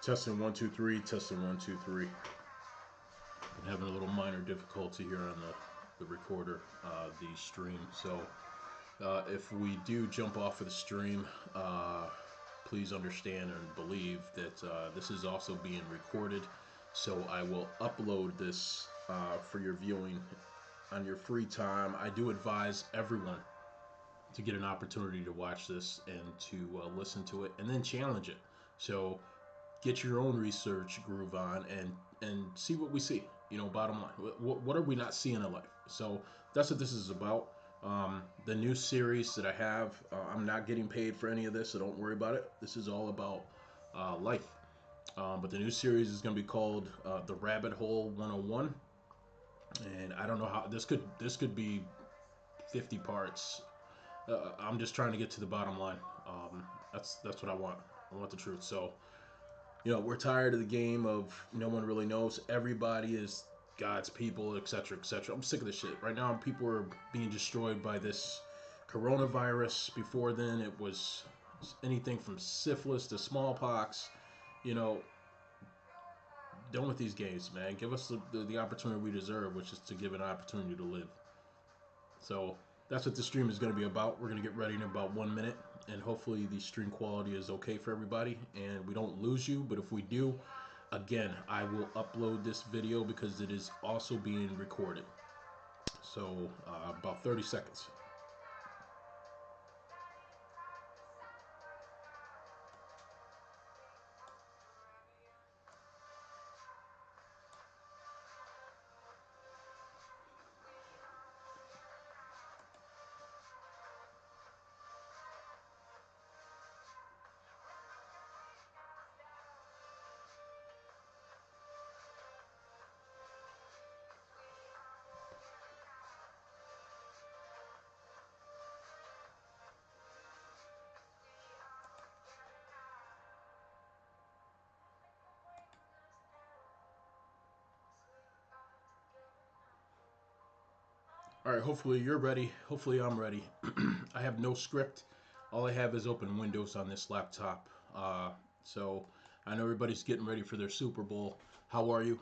Testing 1 2 3. Testing 1 2 3. I'm having a little minor difficulty here on the recorder, the stream. So if we do jump off of the stream, please understand and believe that this is also being recorded. So I will upload this for your viewing on your free time. I do advise everyone to get an opportunity to watch this and to listen to it and then challenge it. So get your own research groove on and see what we see. Bottom line, what are we not seeing in life? So that's what this is about. The new series that I have, I'm not getting paid for any of this, so don't worry about it. This is all about life. But the new series is going to be called The Rabbit Hole 101, and I don't know how this could be 50 parts. I'm just trying to get to the bottom line. That's what I want. I want the truth. So we're tired of the game of no one really knows. Everybody is God's people, etc., etc. I'm sick of this shit. Right now, people are being destroyed by this coronavirus. Before then, it was anything from syphilis to smallpox. You know, done with these games, man. Give us the opportunity we deserve, which is to give an opportunity to live. So that's what the stream is going to be about. We're going to get ready in about 1 minute, and hopefully the stream quality is okay for everybody, and we don't lose you. But if we do, again, I will upload this video because it is also being recorded. So about 30 seconds. All right, hopefully you're ready. Hopefully I'm ready. I have no script. All I have is open windows on this laptop. So I know everybody's getting ready for their Super Bowl. How are you?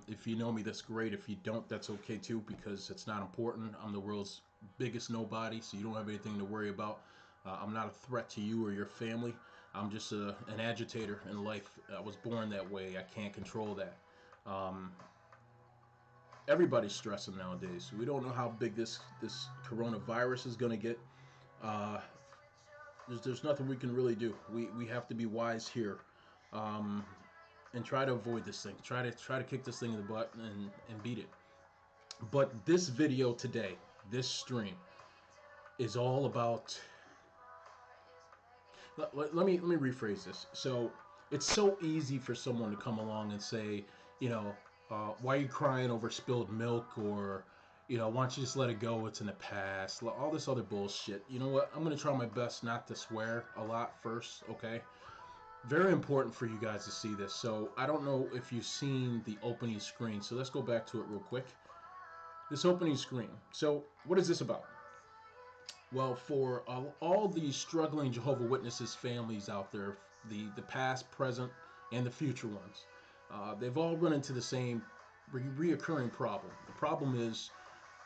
If you know me, that's great. If you don't, that's okay too, because it's not important. I'm the world's biggest nobody, so you don't have anything to worry about. I'm not a threat to you or your family. I'm just an agitator in life. I was born that way. I can't control that. Um, Everybody's stressing nowadays. We don't know how big this coronavirus is going to get. Uh, there's nothing we can really do. We have to be wise here, um, and try to avoid this thing. Try to kick this thing in the butt and beat it. But this video today, this stream, is all about. Let me rephrase this. So it's so easy for someone to come along and say, you know, why are you crying over spilled milk, or why don't you just let it go? It's in the past. All this other bullshit. You know what? I'm gonna try my best not to swear a lot first. Okay. Very important for you guys to see this. So I don't know if you've seen the opening screen. So let's go back to it real quick. This opening screen. So what is this about? Well, for all the struggling Jehovah Witnesses families out there, the past, present, and the future ones, they've all run into the same reoccurring problem. The problem is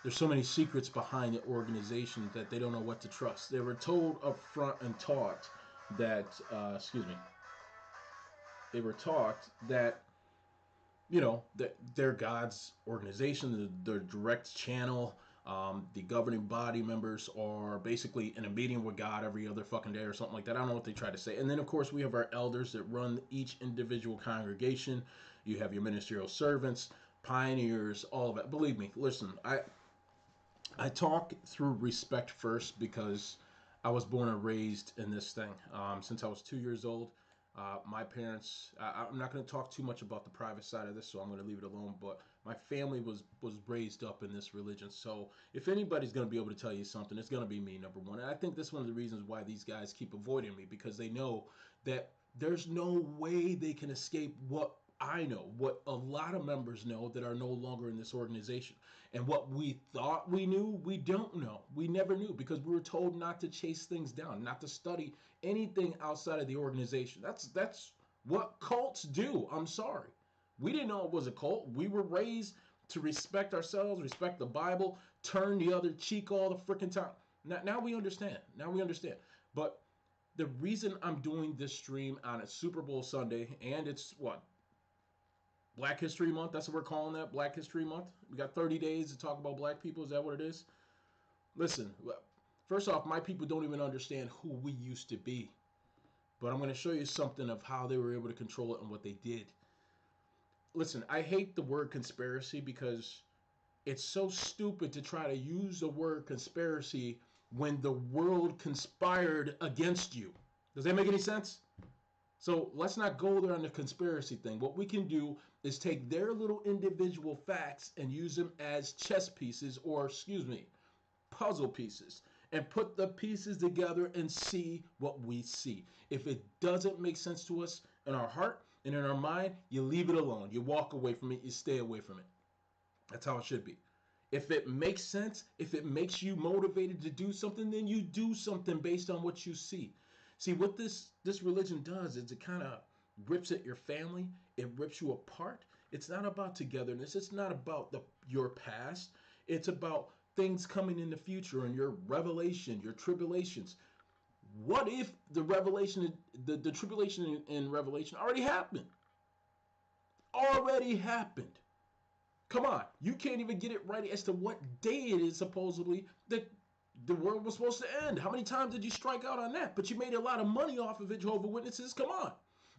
there's so many secrets behind the organization that they don't know what to trust. They were told up front and taught that, excuse me, they were taught that that they're God's organization, their direct channel. The governing body members are basically in a meeting with God every other fucking day or something like that. I don't know what they try to say. And then, of course, we have our elders that run each individual congregation. You have your ministerial servants, pioneers, all of it. Believe me, listen, I talk through respect first because I was born and raised in this thing. Since I was 2 years old, my parents. I'm not going to talk too much about the private side of this, so I'm going to leave it alone. But my family was raised up in this religion, so if anybody's going to be able to tell you something, it's going to be me, number one. And I think that's one of the reasons why these guys keep avoiding me, because they know that there's no way they can escape what I know, what a lot of members know that are no longer in this organization. And what we thought we knew, we don't know. We never knew because we were told not to chase things down, not to study anything outside of the organization. That's what cults do. I'm sorry. We didn't know it was a cult. We were raised to respect ourselves, respect the Bible, turn the other cheek all the freaking time. Now we understand. Now we understand. But the reason I'm doing this stream on a Super Bowl Sunday, and it's what? Black History Month? That's what we're calling that, Black History Month? We got 30 days to talk about black people. Is that what it is? Listen, first off, my people don't even understand who we used to be. But I'm going to show you something of how they were able to control it and what they did. Listen, I hate the word conspiracy because it's so stupid to try to use the word conspiracy when the world conspired against you. Does that make any sense? So let's not go there on the conspiracy thing. What we can do is take their little individual facts and use them as chess pieces, or excuse me, puzzle pieces, and put the pieces together and see what we see. If it doesn't make sense to us in our heart and in our mind, you leave it alone. You walk away from it. You stay away from it. That's how it should be. If it makes sense, if it makes you motivated to do something, then you do something based on what you see. See, what this religion does is it kind of rips at your family. It rips you apart. It's not about togetherness. It's not about your past. It's about things coming in the future and your revelation, your tribulations. What if the revelation, the tribulation in Revelation already happened? Already happened. Come on, you can't even get it right as to what day it is supposedly that the world was supposed to end. How many times did you strike out on that? But you made a lot of money off of it, Jehovah Witnesses. Come on.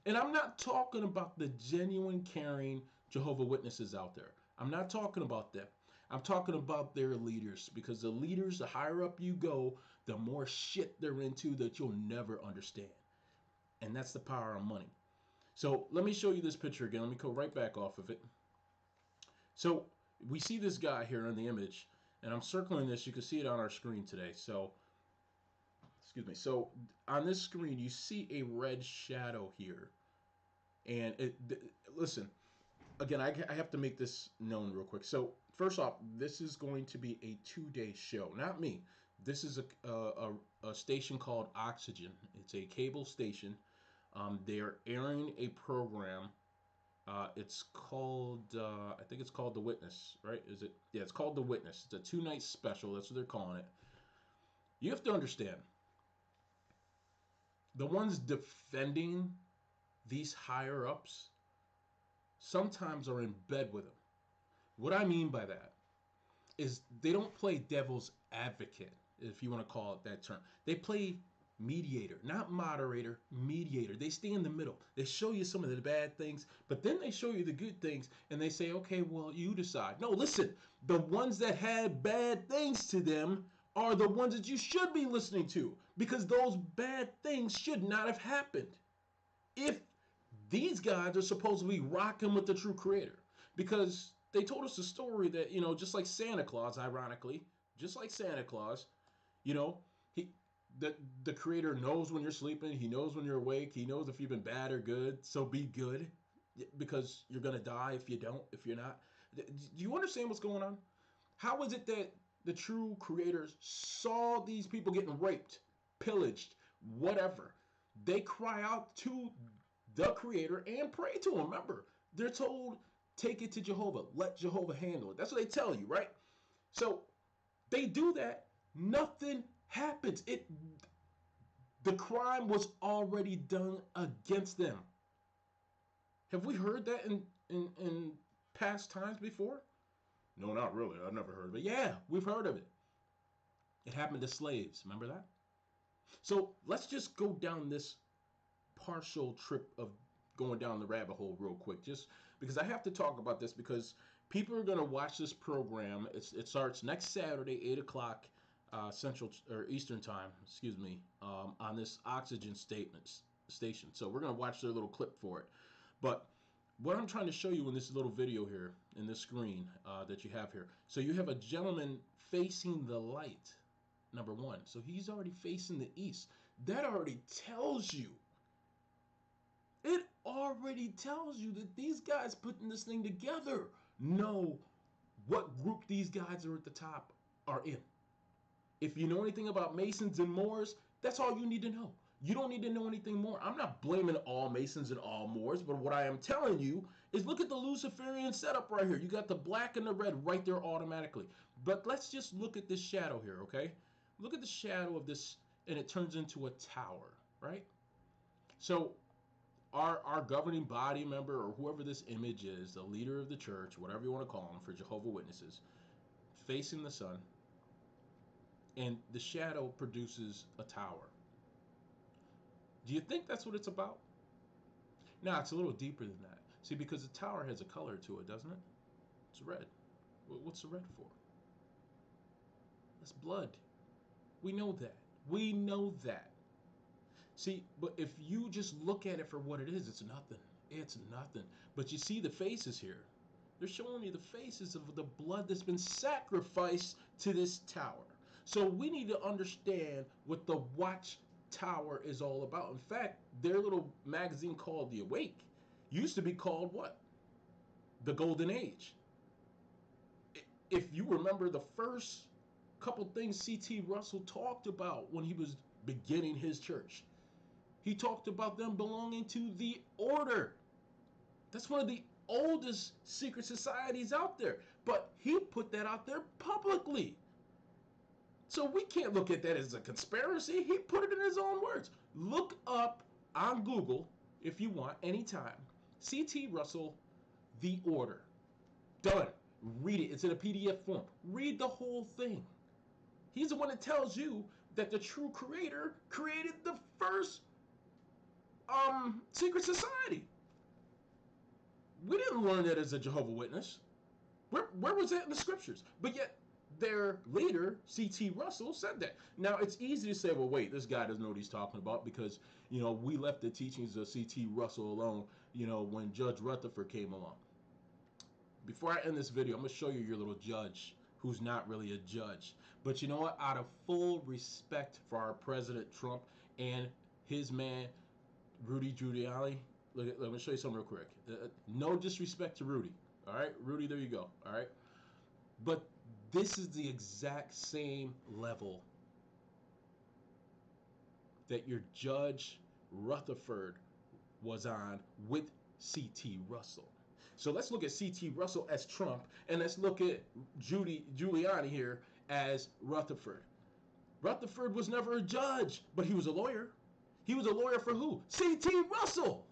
And I'm not talking about the genuine, caring Jehovah Witnesses out there. I'm not talking about them. I'm talking about their leaders, because the leaders, the higher up you go, the more shit they're into that you'll never understand. And that's the power of money. So let me show you this picture again. Let me go right back off of it. So we see this guy here in the image, and I'm circling this. You can see it on our screen today. So, excuse me. So on this screen, you see a red shadow here. And listen, again, I have to make this known real quick. So first off, this is going to be a 2-day show. Not me. This is a station called Oxygen. It's a cable station. They're airing a program. It's called, I think it's called The Witness, right? Is it? Yeah, it's called The Witness. It's a 2-night special. That's what they're calling it. You have to understand, the ones defending these higher ups sometimes are in bed with them. What I mean by that is they don't play devil's advocate, if you want to call it that term. They play mediator, not moderator, mediator. They stay in the middle. They show you some of the bad things, but then they show you the good things, and they say, okay, well, you decide. No, listen, the ones that had bad things to them are the ones that you should be listening to, because those bad things should not have happened if these guys are supposed to be rocking with the true creator. Because they told us a story that, just like Santa Claus, ironically, just like Santa Claus, you know, he the creator knows when you're sleeping, he knows when you're awake, he knows if you've been bad or good, so be good, because you're gonna die if you don't, if you're not. Do you understand what's going on? How is it that the true creators saw these people getting raped, pillaged, whatever? They cry out to the creator and pray to him. Remember, they're told, take it to Jehovah, let Jehovah handle it. That's what they tell you, right? So they do that, nothing happens. The crime was already done against them. Have we heard that in past times before? No, not really. I've never heard of it. Yeah, we've heard of it. It happened to slaves. Remember that? So let's just go down this partial trip of going down the rabbit hole real quick, just because I have to talk about this, because people are going to watch this program. It starts next Saturday, 8 o'clock Central or Eastern time, excuse me, on this Oxygen station. So we're going to watch their little clip for it. But what I'm trying to show you in this little video here, in this screen that you have here, so you have a gentleman facing the light, number one. So he's already facing the east. That already tells you, it already tells you that these guys putting this thing together know what group these guys are at the top are in. If you know anything about Masons and Moors, that's all you need to know. You don't need to know anything more. I'm not blaming all Masons and all Moors, but what I am telling you is look at the Luciferian setup right here. You got the black and the red right there automatically. But let's just look at this shadow here, okay? Look at the shadow of this, and it turns into a tower, right? So our governing body member, or whoever this image is, the leader of the church, whatever you want to call them, for Jehovah's Witnesses, facing the sun, and the shadow produces a tower. Do you think that's what it's about? Now, it's a little deeper than that. See, because the tower has a color to it, doesn't it? It's red. What's the red for? That's blood. We know that. We know that. See, but if you just look at it for what it is, it's nothing. It's nothing. But you see the faces here. They're showing you the faces of the blood that's been sacrificed to this tower. So we need to understand what the Watchtower is all about. In fact, their little magazine called The Awake used to be called what? The Golden Age. If you remember the first couple things C.T. Russell talked about when he was beginning his church, he talked about them belonging to the Order. That's one of the oldest secret societies out there. But he put that out there publicly. So we can't look at that as a conspiracy. He put it in his own words. Look up on Google, if you want, anytime, C.T. Russell, The Order. Done. Read it. It's in a PDF form. Read the whole thing. He's the one that tells you that the true creator created the first secret society. We didn't learn that as a Jehovah's Witness. Where was that in the scriptures? But yet their leader, C.T. Russell, said that. Now, it's easy to say, well, wait, this guy doesn't know what he's talking about because, we left the teachings of C.T. Russell alone, when Judge Rutherford came along. Before I end this video, I'm going to show you your little judge who's not really a judge. But you know what? Out of full respect for our President Trump and his man, Rudy Giuliani, let me show you something real quick. No disrespect to Rudy. All right? Rudy, there you go. All right? But this is the exact same level that your Judge Rutherford was on with C.T. Russell. So let's look at C.T. Russell as Trump, and let's look at Giuliani here as Rutherford. Rutherford was never a judge, but he was a lawyer. He was a lawyer for who? C.T. Russell.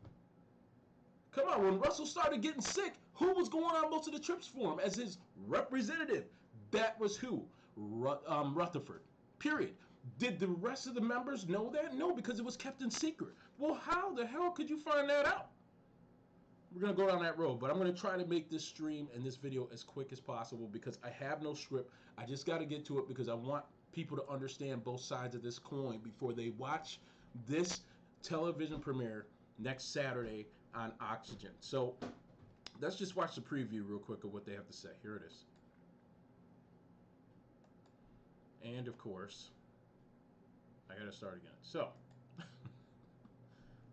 Come on, when Russell started getting sick, who was going on most of the trips for him as his representative? That was who? Rutherford. Period. Did the rest of the members know that? No, because it was kept in secret. Well, how the hell could you find that out? We're going to go down that road, but I'm going to try to make this stream and this video as quick as possible because I have no script. I just got to get to it because I want people to understand both sides of this coin before they watch this television premiere next Saturday on Oxygen. So let's just watch the preview real quick of what they have to say. Here it is. And of course, I got to start again. So,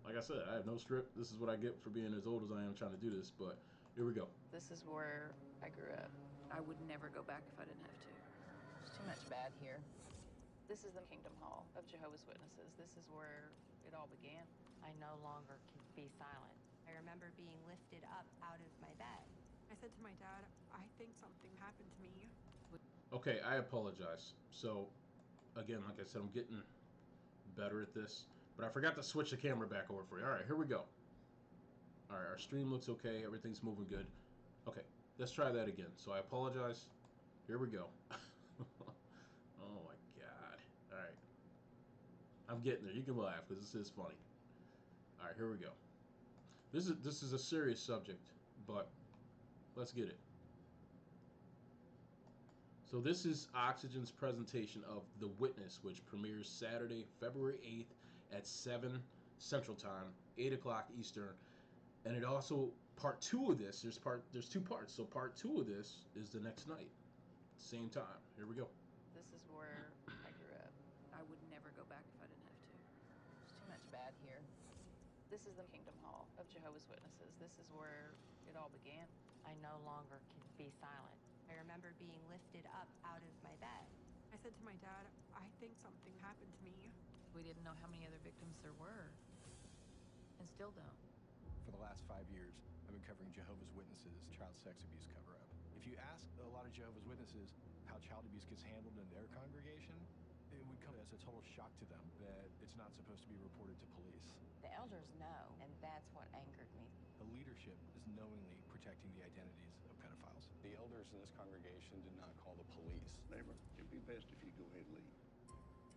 like I said, I have no script. This is what I get for being as old as I am trying to do this, but here we go. This is where I grew up. I would never go back if I didn't have to. There's too much bad here. This is the Kingdom Hall of Jehovah's Witnesses. This is where it all began. I no longer can be silent. I remember being lifted up out of my bed. I said to my dad, I think something happened to me. Okay, I apologize. So, again, like I said, I'm getting better at this. But I forgot to switch the camera back over for you. All right, here we go. All right, our stream looks okay. Everything's moving good. Okay, let's try that again. So I apologize. Here we go. Oh, my God. All right. I'm getting there. You can laugh because this is funny. All right, here we go. This is a serious subject, but let's get it. So this is Oxygen's presentation of The Witness, which premieres Saturday, February 8th at 7 Central Time, 8 o'clock Eastern. And it also, part 2 of this, there's 2 parts. So part 2 of this is the next night, same time. Here we go. This is where I grew up. I would never go back if I didn't have to. There's too much bad here. This is the Kingdom Hall of Jehovah's Witnesses. This is where it all began. I no longer can be silent. I remember being lifted up out of my bed. I said to my dad, I think something happened to me. we didn't know how many other victims there were. And still don't. For the last 5 years, I've been covering Jehovah's Witnesses child sex abuse cover-up. If you ask a lot of Jehovah's Witnesses how child abuse gets handled in their congregation, it would come as a total shock to them that it's not supposed to be reported to police. The elders know, and that's what angered me. The leadership is knowingly protecting the identities of pedophiles. The elders in this congregation did not call the police. Neighbor, it'd be best if you go ahead and leave.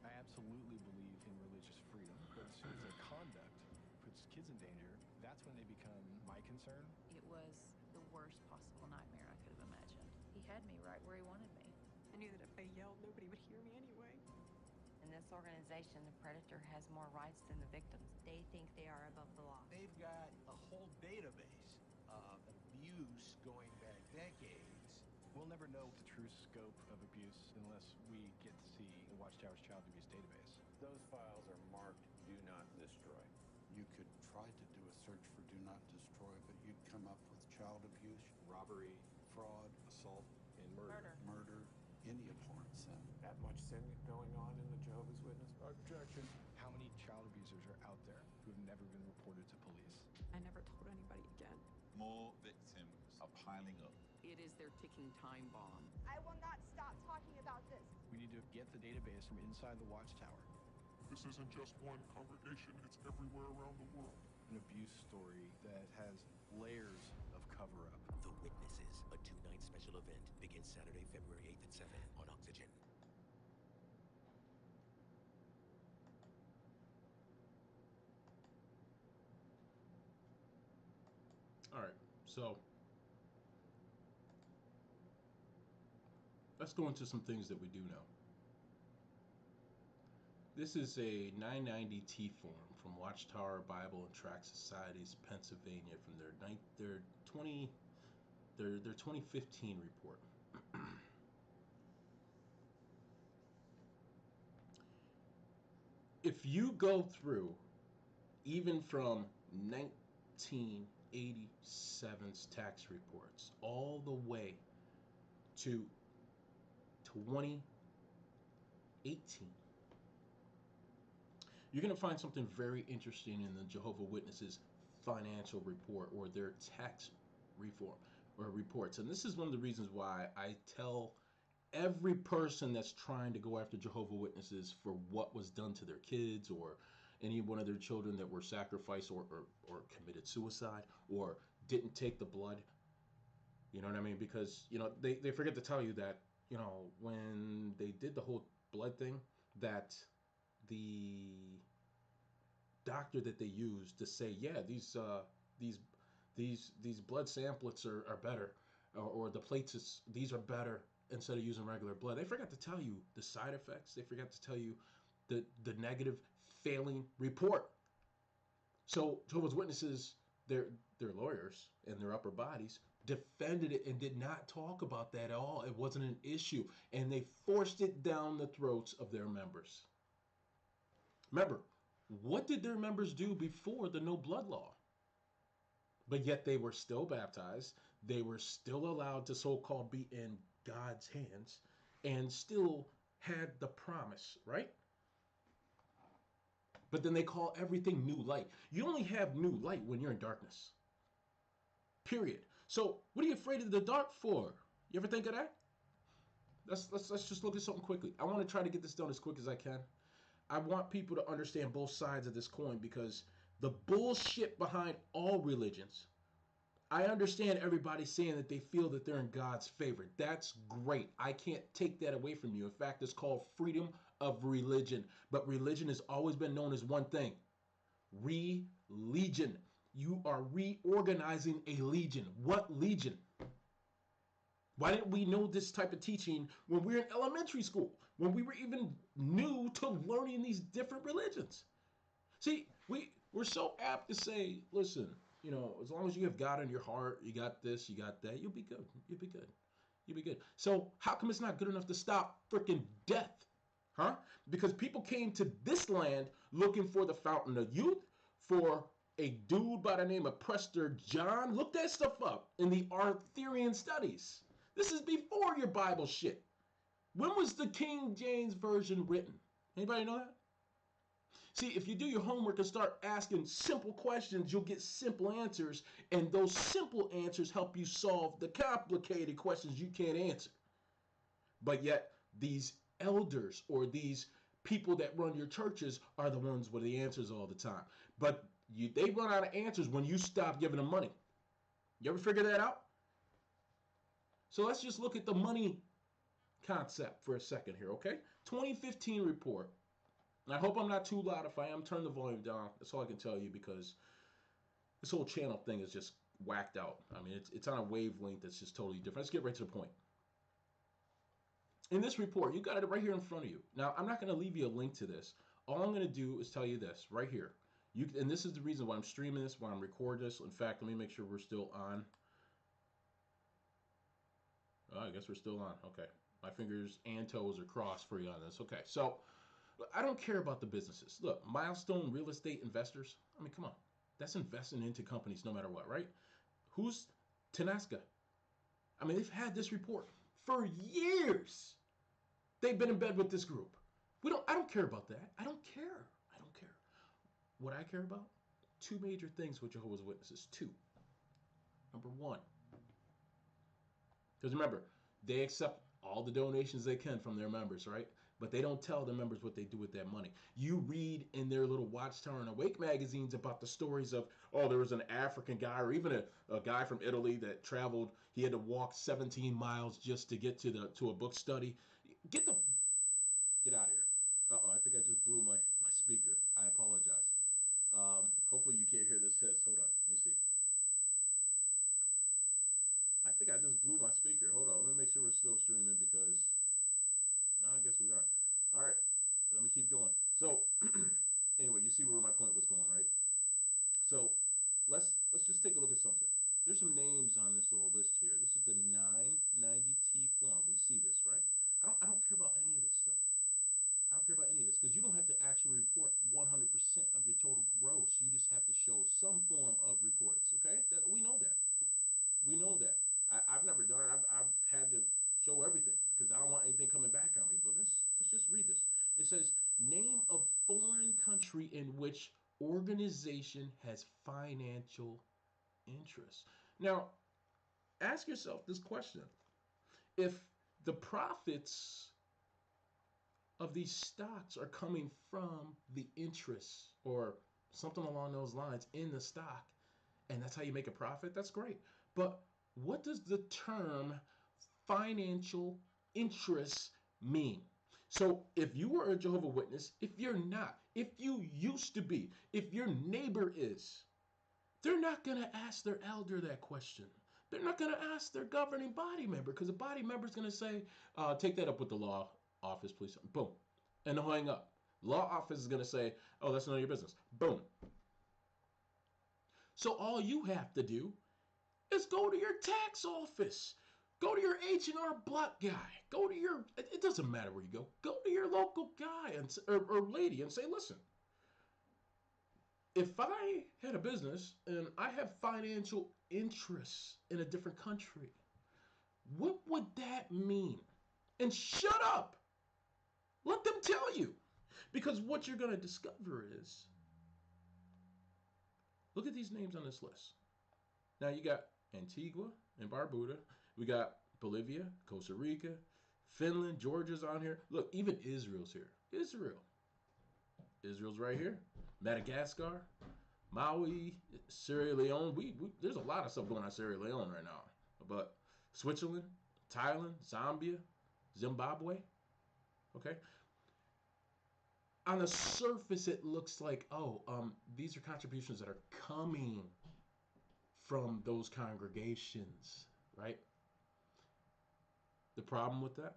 I absolutely believe in religious freedom, but as soon as their conduct puts kids in danger, that's when they become my concern. It was the worst possible nightmare I could have imagined. He had me right where he wanted me. I knew that if they yelled, nobody would hear me anyway. In this organization, the predator has more rights than the victims. They think they are above the law. They've got a whole database of abuse going back decades. We'll never know the true scope of abuse unless we get to see the Watchtower's child abuse database. Those files are marked Do Not Destroy. You could try to do a search for do not destroy, but you'd come up with child abuse, Robbery, fraud, assault, and murder. murder, any abhorrent sin. That much sin going on in the Jehovah's Witness? Objection. How many child abusers are out there who have never been reported to police? I never told anybody again. More victims are piling up. It is their ticking time bomb. I will not stop talking about this. We need to get the database from inside the Watchtower. This isn't just one congregation, it's everywhere around the world. An abuse story that has layers of cover-up. The Witnesses, a 2-night special event, begins Saturday, February 8th at 7 on Oxygen. All right, so let's go into some things that we do know. This is a 990T form from Watchtower Bible and Tract Societies, Pennsylvania, from their 2015 report. If you go through, even from 1987's tax reports, all the way to 2018, you're going to find something very interesting in the Jehovah Witnesses financial report or their tax reform or reports. And this is one of the reasons why I tell every person that's trying to go after Jehovah Witnesses for what was done to their kids or any one of their children that were sacrificed or committed suicide or didn't take the blood. You know what I mean? Because, you know, they forget to tell you that, you know, when they did the whole blood thing, that the doctor that they used to say, yeah, these blood samplets are better, or the plates, these are better instead of using regular blood. They forgot to tell you the side effects. They forgot to tell you the negative failing report. So Jehovah's Witnesses, their lawyers and their upper bodies defended it and did not talk about that at all. It wasn't an issue, and they forced it down the throats of their members. Remember, what did their members do before the no blood law? But yet they were still baptized. They were still allowed to so-called be in God's hands and still had the promise, right? But then they call everything new light. You only have new light when you're in darkness. Period. So what are you afraid of the dark for? You ever think of that? Let's just look at something quickly. I want to try to get this done as quick as I can. I want people to understand both sides of this coin, because the bullshit behind all religions, I understand everybody saying that they feel that they're in God's favor. That's great. I can't take that away from you. In fact, it's called freedom of religion. But religion has always been known as one thing: religion. You are reorganizing a legion. What legion? Why didn't we know this type of teaching when we were in elementary school? When we were even new to learning these different religions? See, we're so apt to say, listen, you know, as long as you have God in your heart, you got this, you got that, you'll be good. You'll be good. You'll be good. So how come it's not good enough to stop freaking death? Huh? Because people came to this land looking for the fountain of youth, for a dude by the name of Prester John. Look that stuff up in the Arthurian studies. This is before your Bible shit. When was the King James Version written? Anybody know that? See, if you do your homework and start asking simple questions, you'll get simple answers, and those simple answers help you solve the complicated questions you can't answer. But yet, these elders or these people that run your churches are the ones with the answers all the time. But they run out of answers when you stop giving them money. You ever figure that out? So let's just look at the money concept for a second here, okay? 2015 report. And I hope I'm not too loud. If I am, turn the volume down. That's all I can tell you, because this whole channel thing is just whacked out. I mean, it's on a wavelength that's just totally different. Let's get right to the point. In this report, you got it right here in front of you. Now, I'm not going to leave you a link to this. All I'm going to do is tell you this right here. And this is the reason why I'm streaming this, why I'm recording this. In fact, let me make sure we're still on. Oh, I guess we're still on. Okay. My fingers and toes are crossed for you on this. Okay. So, I don't care about the businesses. Look, Milestone Real Estate Investors. I mean, come on. That's investing into companies no matter what, right? Who's Tenasca? I mean, they've had this report for years. They've been in bed with this group. I don't care about that. I don't care. I don't care. What I care about? Two major things with Jehovah's Witnesses. Two. Number one. Because remember, they accept all the donations they can from their members, right? But they don't tell the members what they do with that money. You read in their little Watchtower and Awake magazines about the stories of, oh, there was an African guy, or even a guy from Italy that traveled. He had to walk 17 miles just to get to a book study. Get out of here. Uh-oh, I think I just blew my speaker. I apologize. Hopefully you can't hear this hiss. Hold on. Let me see. I think I just blew my speaker. Hold on. Let me make sure we're still streaming, because... No, I guess we are. All right. Let me keep going. So, anyway, you see where my point was going, right? So, let's just take a look at something. There's some names on this little list here. This is the 990T form. We see this, right? I don't care about any of this stuff. I don't care about any of this, because you don't have to actually report 100% of your total gross. You just have to show some form of reports, okay? We know that. We know that. I've never done it. I've had to show everything because I don't want anything coming back on me. But let's just read this. It says, name of foreign country in which organization has financial interests. Now, ask yourself this question. If the profits of these stocks are coming from the interests or something along those lines in the stock, and that's how you make a profit, that's great. But what does the term financial interests mean? So if you were a Jehovah's Witness, if you're not, if you used to be, if your neighbor is, they're not going to ask their elder that question. They're not going to ask their governing body member, because the body member is going to say, take that up with the law office, please. Boom. And they'll hang up. Law office is going to say, oh, that's none of your business. Boom. So all you have to do is go to your tax office. Go to your H&R Block guy. Go to your, it doesn't matter where you go. Go to your local guy or lady and say, listen, if I had a business and I have financial interests in a different country, what would that mean? And shut up. Let them tell you. Because what you're going to discover is, look at these names on this list. Now you got Antigua and Barbuda. We got Bolivia, Costa Rica, Finland, Georgia's on here. Look, even Israel's here. Israel's right here. Madagascar, Maui, Sierra Leone. There's a lot of stuff going on in Sierra Leone right now. But Switzerland, Thailand, Zambia, Zimbabwe. Okay. On the surface, it looks like, these are contributions that are coming from those congregations, right? The problem with that,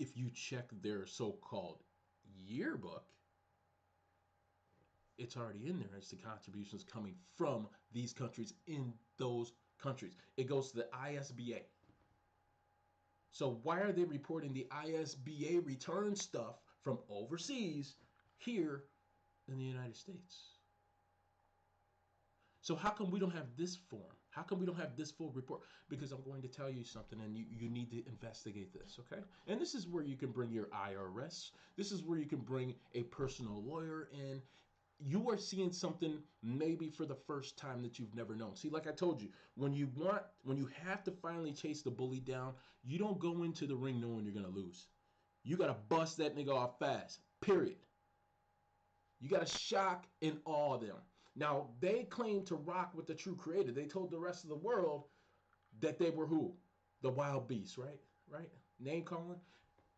if you check their so-called yearbook, it's already in there. It's the contributions coming from these countries in those countries. It goes to the ISBA. So why are they reporting the ISBA return stuff from overseas here in the United States? So how come we don't have this form? How come we don't have this full report? Because I'm going to tell you something, and you need to investigate this, okay? And this is where you can bring your IRS. This is where you can bring a personal lawyer in. You are seeing something maybe for the first time that you've never known. See, like I told you, when you have to finally chase the bully down, you don't go into the ring knowing you're going to lose. You got to bust that nigga off fast, period. You got to shock and awe them. Now, they claim to rock with the true creator. They told the rest of the world that they were who? The wild beasts, right? Right? Name calling.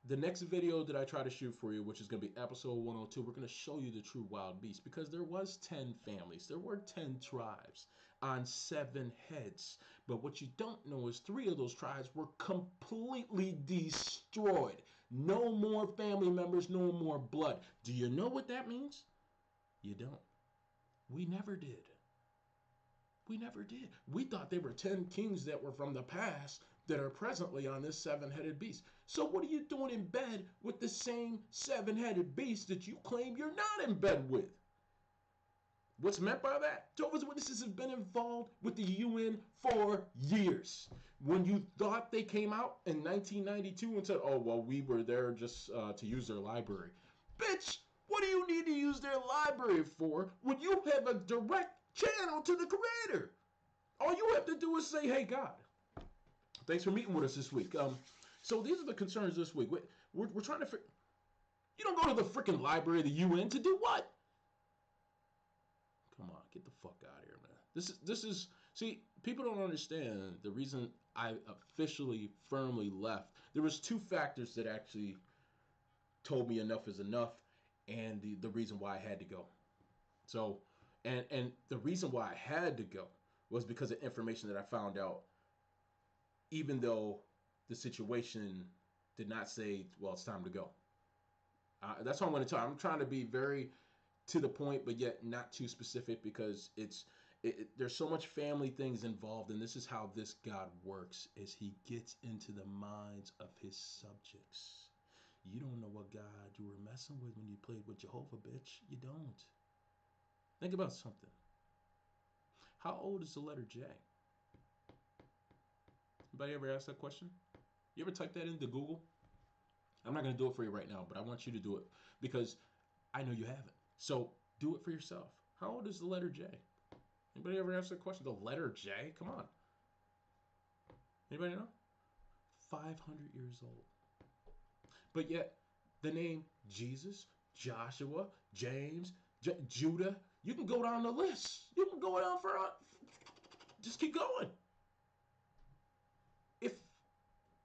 The next video that I try to shoot for you, which is going to be episode 102, we're going to show you the true wild beast, because there was 10 families. There were 10 tribes on 7 heads. But what you don't know is 3 of those tribes were completely destroyed. No more family members, no more blood. Do you know what that means? You don't. We never did. We never did. We thought they were 10 kings that were from the past that are presently on this 7-headed beast. So what are you doing in bed with the same 7-headed beast that you claim you're not in bed with? What's meant by that? Jehovah's Witnesses have been involved with the UN for years. When you thought they came out in 1992 and said, oh, well, we were there just to use their library. Bitch, what do you need to use their library for when you have a direct channel to the creator? All you have to do is say, hey, God, thanks for meeting with us this week. So these are the concerns this week. We're trying to figure... You don't go to the freaking library of the UN to do what? Come on, get the fuck out of here, man. This is... See, people don't understand the reason I officially, firmly left. There was 2 factors that actually told me enough is enough, and the reason why I had to go. So, and the reason why I had to go was because of information that I found out, even though the situation did not say, well, it's time to go. That's what I'm going to tell. I'm trying to be very to the point, but yet not too specific, because there's so much family things involved, and this is how this God works, is he gets into the minds of his subjects. You don't know what God you were messing with when you played with Jehovah, bitch. You don't. Think about something. How old is the letter J? Anybody ever ask that question? You ever type that into Google? I'm not going to do it for you right now, but I want you to do it because I know you haven't. So do it for yourself. How old is the letter J? Anybody ever ask that question? The letter J? Come on. Anybody know? 500 years old. But yet, the name Jesus, Joshua, James, Judah, you can go down the list. You can go down for... just keep going. If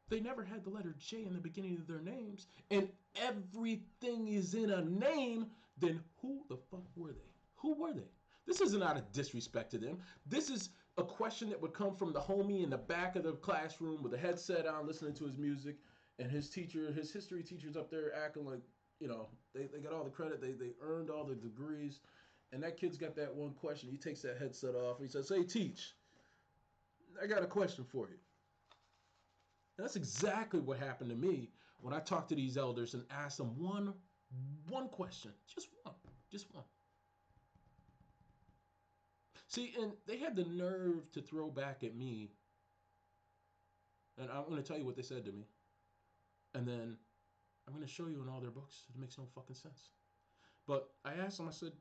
they never had the letter J in the beginning of their names, and everything is in a name, then who the fuck were they? Who were they? This isn't out of disrespect to them. This is a question that would come from the homie in the back of the classroom with a headset on, listening to his music, and his teacher, his history teacher's up there acting like, you know, they got all the credit, they earned all the degrees, and that kid's got that one question. He takes that headset off, and he says, hey, teach, I got a question for you. And that's exactly what happened to me when I talked to these elders and asked them one question, just one. See, and they had the nerve to throw back at me, and I'm going to tell you what they said to me. And then I'm going to show you in all their books. It makes no fucking sense. But I asked them, I said,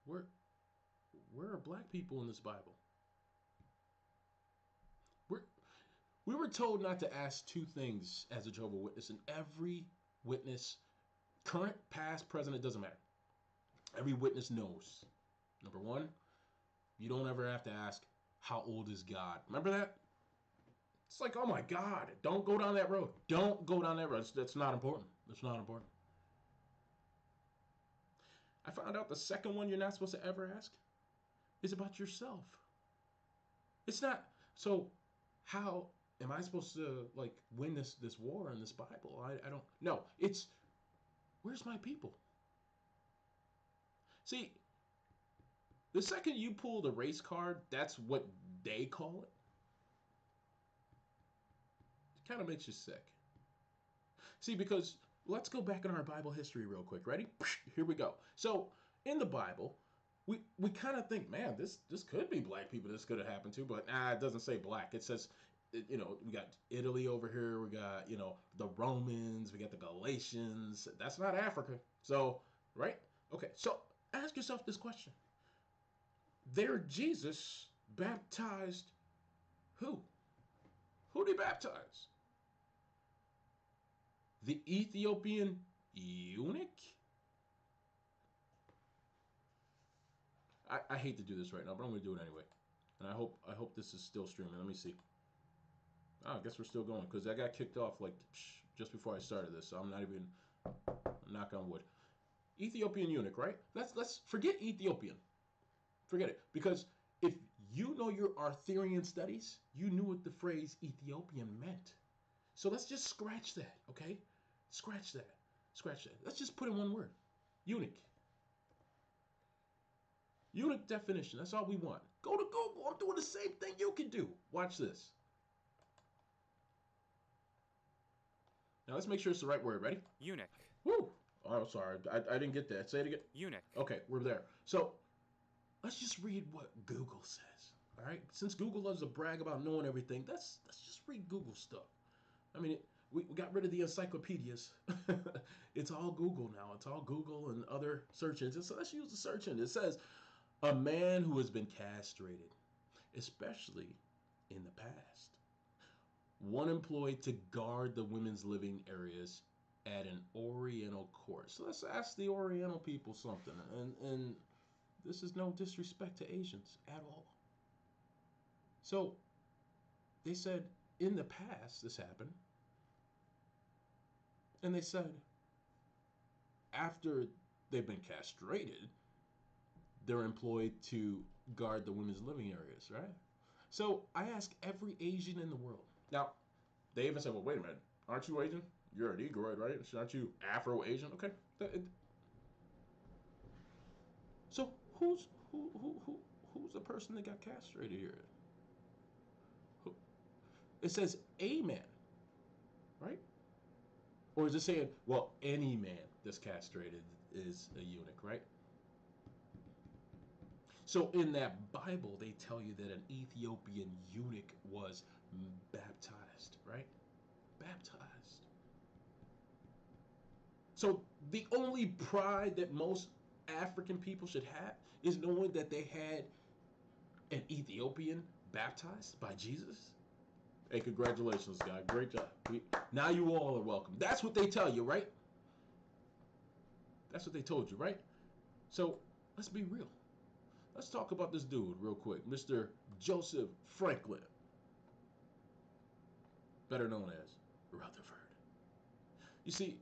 where are black people in this Bible? We were told not to ask 2 things as a Jehovah's Witness, and every witness, current, past, present, it doesn't matter. Every witness knows. Number 1, you don't ever have to ask, how old is God? Remember that? It's like, oh my God, don't go down that road. Don't go down that road. That's not important. That's not important. I found out the second one you're not supposed to ever ask is about yourself. It's not, so how am I supposed to like win this war in this Bible? I don't, no, it's, where's my people? See, the second you pull the race card, that's what they call it. Kind of makes you sick. See, because let's go back in our Bible history real quick. Ready? Here we go. So in the Bible, we kind of think, man, this could be black people. This could have happened to, but it doesn't say black. It says, we got Italy over here. We got the Romans. We got the Galatians. That's not Africa. So right? Okay. So ask yourself this question: their Jesus baptized who? Who did he baptize? The Ethiopian eunuch? I hate to do this right now, but I'm going to do it anyway. And I hope this is still streaming. Let me see. I guess we're still going because I got kicked off like just before I started this. So I'm not even knock on wood. Ethiopian eunuch, right? Let's forget Ethiopian. Forget it, because if you know your Arthurian studies, you knew what the phrase Ethiopian meant. So let's just scratch that, okay? Scratch that. Scratch that. Let's just put in one word. Eunuch. Eunuch definition. That's all we want. Go to Google. I'm doing the same thing you can do. Watch this. Now let's make sure it's the right word. Ready? Eunuch. Woo! Oh, I'm sorry. I didn't get that. Say it again. Eunuch. Okay, we're there. So let's just read what Google says. All right? Since Google loves to brag about knowing everything, let's just read Google stuff. I mean, we got rid of the encyclopedias. It's all Google now. It's all Google and other search engines. So let's use the search engine. It says, a man who has been castrated, especially in the past. One employed to guard the women's living areas at an Oriental court. So let's ask the Oriental people something. And this is no disrespect to Asians at all. So they said in the past this happened. And they said after they've been castrated, they're employed to guard the women's living areas, right? So I ask every Asian in the world. Now, they even said, well, wait a minute. Aren't you Asian? You're a Negroid, right? Aren't you Afro-Asian? Okay. So who's the person that got castrated here? It says a man, right? Or is it saying, well, any man that's castrated is a eunuch, right? So in that Bible, they tell you that an Ethiopian eunuch was baptized, right? Baptized. So the only pride that most African people should have is knowing that they had an Ethiopian baptized by Jesus. Hey, congratulations, guy. Great job. Now you all are welcome. That's what they tell you, right? That's what they told you, right? So let's be real. Let's talk about this dude real quick. Mr. Joseph Franklin. Better known as Rutherford. You see,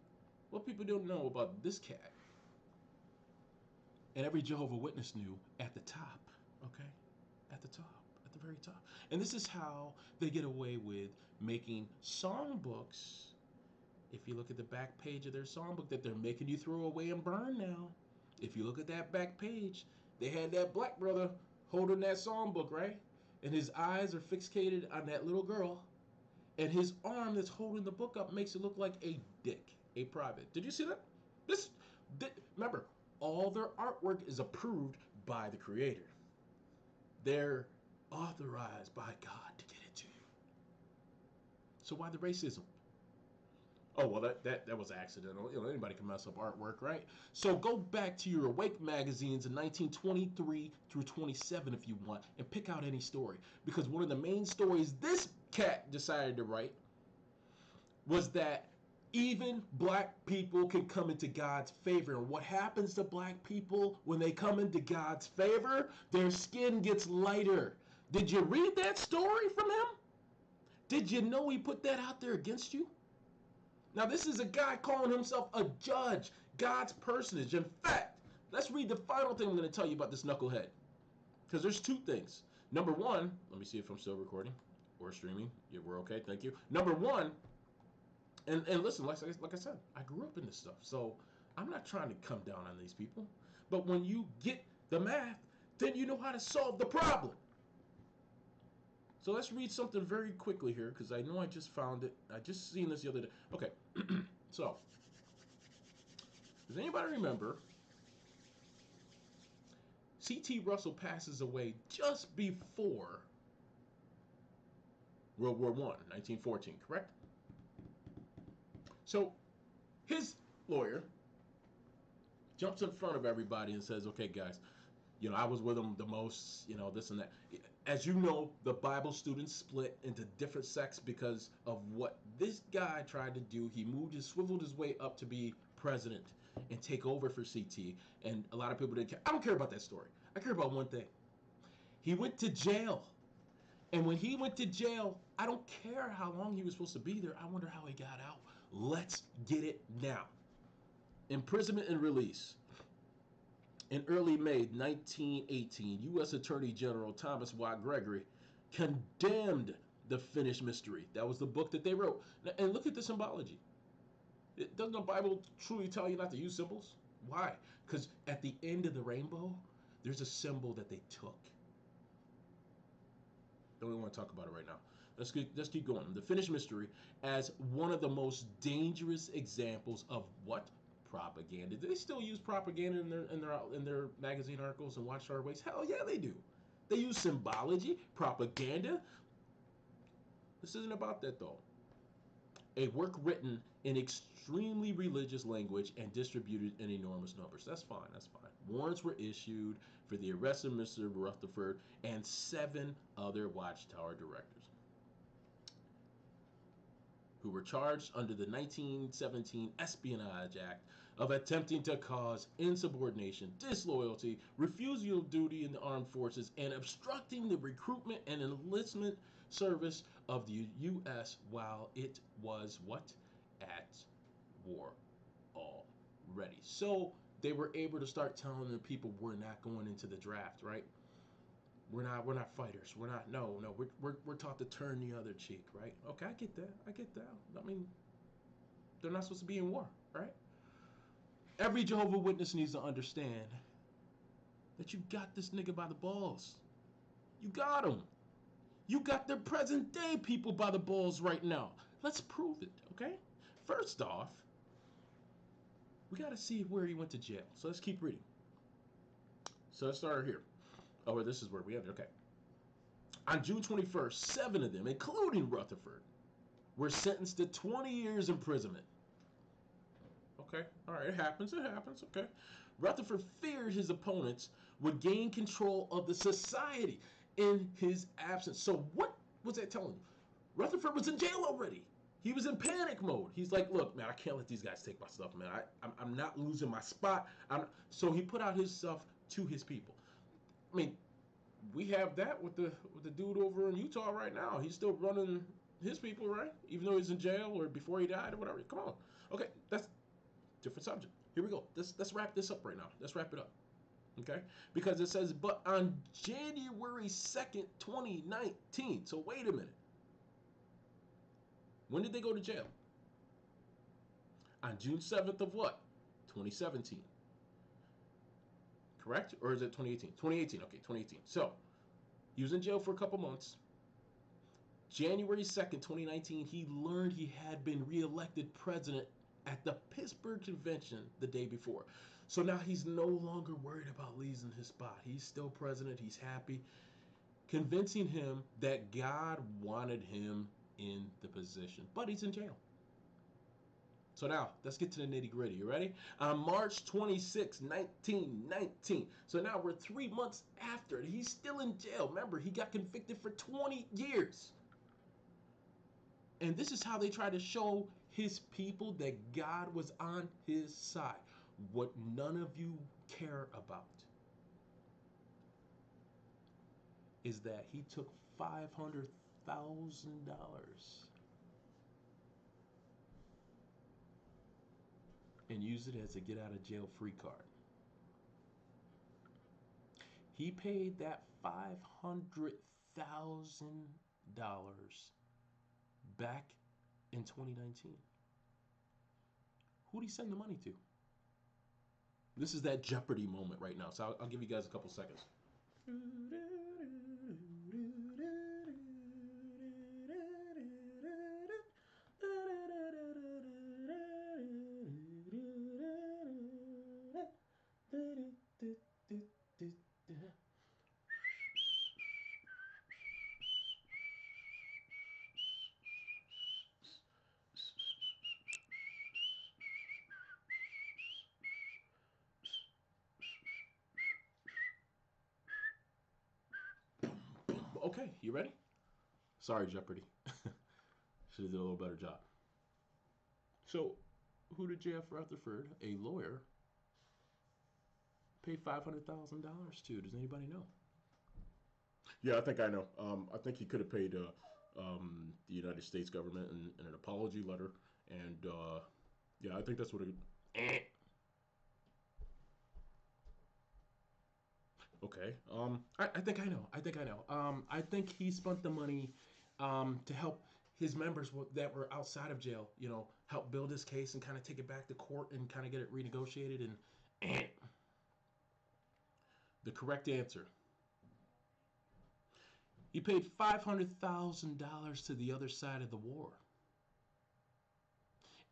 what people don't know about this cat, and every Jehovah Witness knew at the top, okay? At the top, at the very top. And this is how they get away with making songbooks. If you look at the back page of their songbook that they're making you throw away and burn now. If you look at that back page, they had that black brother holding that songbook, right? And his eyes are fixated on that little girl. And his arm that's holding the book up makes it look like a dick, a private. Did you see that? Remember, all their artwork is approved by the creator. They're authorized by God to get it to you. So why the racism? Oh, well, that was accidental. Anybody can mess up artwork, right? So go back to your Awake magazines in 1923 through 27 if you want, and pick out any story. Because one of the main stories this cat decided to write was that even black people can come into God's favor. And what happens to black people when they come into God's favor? Their skin gets lighter. Did you read that story from him? Did you know he put that out there against you? Now, this is a guy calling himself a judge, God's personage. In fact, let's read the final thing I'm going to tell you about this knucklehead. Because there's two things. Number one, let me see if I'm still recording or streaming. Yeah, we're okay. Thank you. Number one, and listen, like I said, I grew up in this stuff. So I'm not trying to come down on these people. But when you get the math, then you know how to solve the problem. So let's read something very quickly here, because I know I just found it. I just seen this the other day. Okay, so does anybody remember C.T. Russell passes away just before World War I, 1914, correct? So his lawyer jumps in front of everybody and says, okay, guys, I was with him the most, this and that. As you know, the Bible students split into different sects because of what this guy tried to do. He swiveled his way up to be president and take over for CT. And a lot of people didn't care. I don't care about that story. I care about one thing. He went to jail. And when he went to jail, I don't care how long he was supposed to be there. I wonder how he got out. Let's get it now. Imprisonment and release. In early May 1918, U.S. Attorney General Thomas Watt Gregory condemned The Finished Mystery. That was the book that they wrote. And look at the symbology. Doesn't the Bible truly tell you not to use symbols? Why? Because at the end of the rainbow, there's a symbol that they took. Don't even want to talk about it right now. Let's keep going. The Finished Mystery as one of the most dangerous examples of what? Propaganda. Do they still use propaganda in their magazine articles and Watchtower Ways? Hell yeah, they do. They use symbology, propaganda. This isn't about that though. A work written in extremely religious language and distributed in enormous numbers. That's fine. That's fine. Warrants were issued for the arrest of Mr. Rutherford and 7 other Watchtower directors who were charged under the 1917 Espionage Act of attempting to cause insubordination, disloyalty, refusal of duty in the armed forces, and obstructing the recruitment and enlistment service of the U.S. while it was what? At war already. So they were able to start telling the people we're not going into the draft, right? We're not fighters. We're taught to turn the other cheek, right? Okay, I get that. I mean, they're not supposed to be in war, right? Every Jehovah Witness needs to understand that you got this nigga by the balls. You got him. You got the present day people by the balls right now. Let's prove it, okay? First off, we got to see where he went to jail. So let's keep reading. So let's start here. Oh, this is where we have it. Okay. On June 21st, 7 of them, including Rutherford, were sentenced to 20 years imprisonment. Okay. All right. It happens. Okay. Rutherford feared his opponents would gain control of the society in his absence. So what was that telling you? Rutherford was in jail already. He was in panic mode. He's like, look, man, I can't let these guys take my stuff, man. I'm not losing my spot. So he put out his stuff to his people. I mean, we have that with the dude over in Utah right now. He's still running his people, right? Even though he's in jail or before he died or whatever. Come on. Okay, that's a different subject. Here we go. Let's wrap this up right now. Let's wrap it up. Okay? Because it says, but on January 2nd, 2019. So wait a minute. When did they go to jail? On June 7th of what? 2017. Correct? Or is it 2018? 2018. Okay, 2018. So, he was in jail for a couple months. January 2nd, 2019, he learned he had been reelected president at the Pittsburgh convention the day before. So now he's no longer worried about losing his spot. He's still president. He's happy. Convincing him that God wanted him in the position. But he's in jail. So now, let's get to the nitty gritty. You ready? On March 26, 1919. So now we're 3 months after it. He's still in jail. Remember, he got convicted for 20 years. And this is how they try to show his people that God was on his side. What none of you care about is that he took $500,000 and use it as a get out of jail free card. He paid that $500,000 back in 2019. Who'd he send the money to? This is that Jeopardy moment right now, so I'll give you guys a couple seconds. Okay, you ready? Sorry, Jeopardy. Should have did a little better job. So, who did J.F. Rutherford, a lawyer, pay $500,000 to? Does anybody know? Yeah, I think I know. I think he could have paid the United States government in an apology letter, and yeah, I think that's what it. Okay. I think I know. I think he spent the money to help his members that were outside of jail. You know, help build his case and kind of take it back to court and kind of get it renegotiated. And the correct answer. He paid $500,000 to the other side of the war.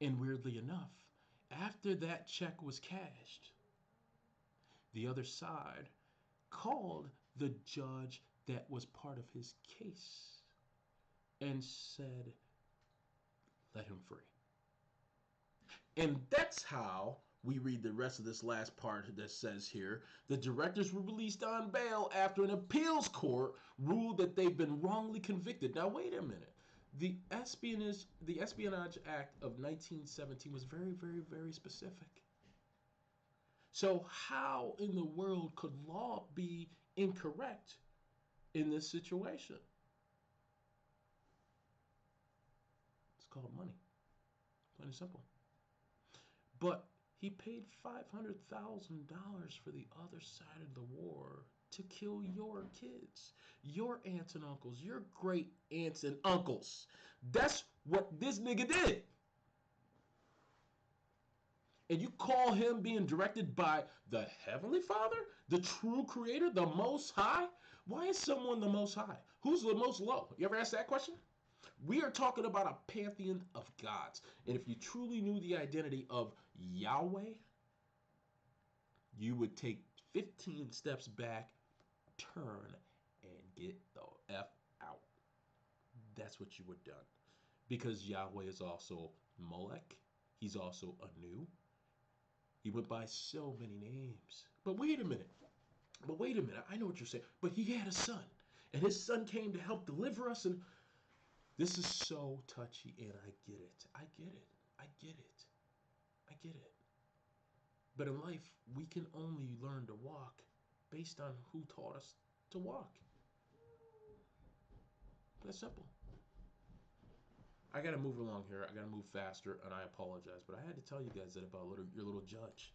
And weirdly enough, after that check was cashed, the other side called the judge that was part of his case and said, let him free. And that's how we read the rest of this last part that says here, the directors were released on bail after an appeals court ruled that they've been wrongly convicted. Now, wait a minute. The Espionage Act of 1917 was very, very, very specific. So how in the world could law be incorrect in this situation? It's called money. Plain and simple. But he paid $500,000 for the other side of the war to kill your kids, your aunts and uncles, your great aunts and uncles. That's what this nigga did. And you call him being directed by the Heavenly Father, the true creator, the Most High? Why is someone the Most High? Who's the most low? You ever ask that question? We are talking about a pantheon of gods. And if you truly knew the identity of Yahweh, you would take 15 steps back, turn, and get the F out. That's what you would have done. Because Yahweh is also Molech. He's also Anu. He went by so many names. But wait a minute. I know what you're saying. But he had a son. And his son came to help deliver us. And this is so touchy. And I get it. But in life, we can only learn to walk based on who taught us to walk. That's simple. I gotta move along here. I gotta move faster, and I apologize. But I had to tell you guys that about your little judge,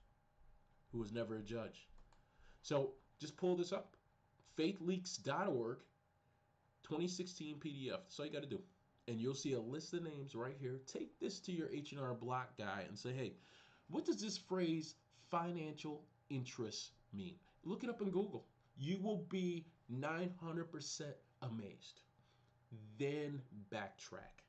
who was never a judge. So just pull this up. faithleaks.org 2016 PDF. That's all you gotta do. And you'll see a list of names right here. Take this to your H&R Block guy and say, hey, what does this phrase financial interest mean? Look it up in Google. You will be 900% amazed. Then backtrack.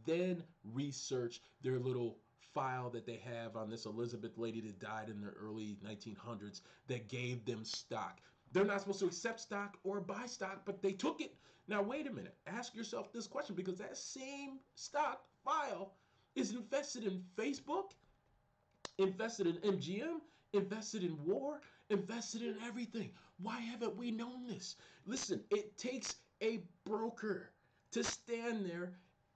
Then research their little file that they have on this Elizabeth lady that died in the early 1900s that gave them stock. They're not supposed to accept stock or buy stock, but they took it. Now, wait a minute. Ask yourself this question, because that same stock file is invested in Facebook, invested in MGM, invested in war, invested in everything. Why haven't we known this? Listen, it takes a broker to stand there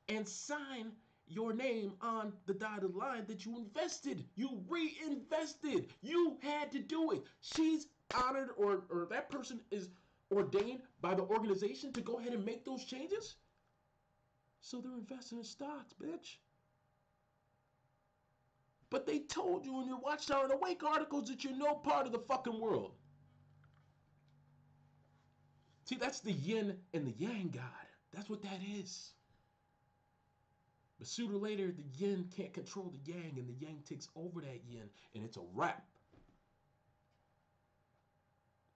and sign your name on the dotted line that you invested. You reinvested. You had to do it. She's honored, or that person is ordained by the organization to go ahead and make those changes. So they're investing in stocks, bitch. But they told you in your Watchtower and Awake articles that you're no part of the fucking world. See, that's the yin and the yang god. That's what that is. But sooner or later, the yin can't control the yang, and the yang takes over that yin, and it's a wrap.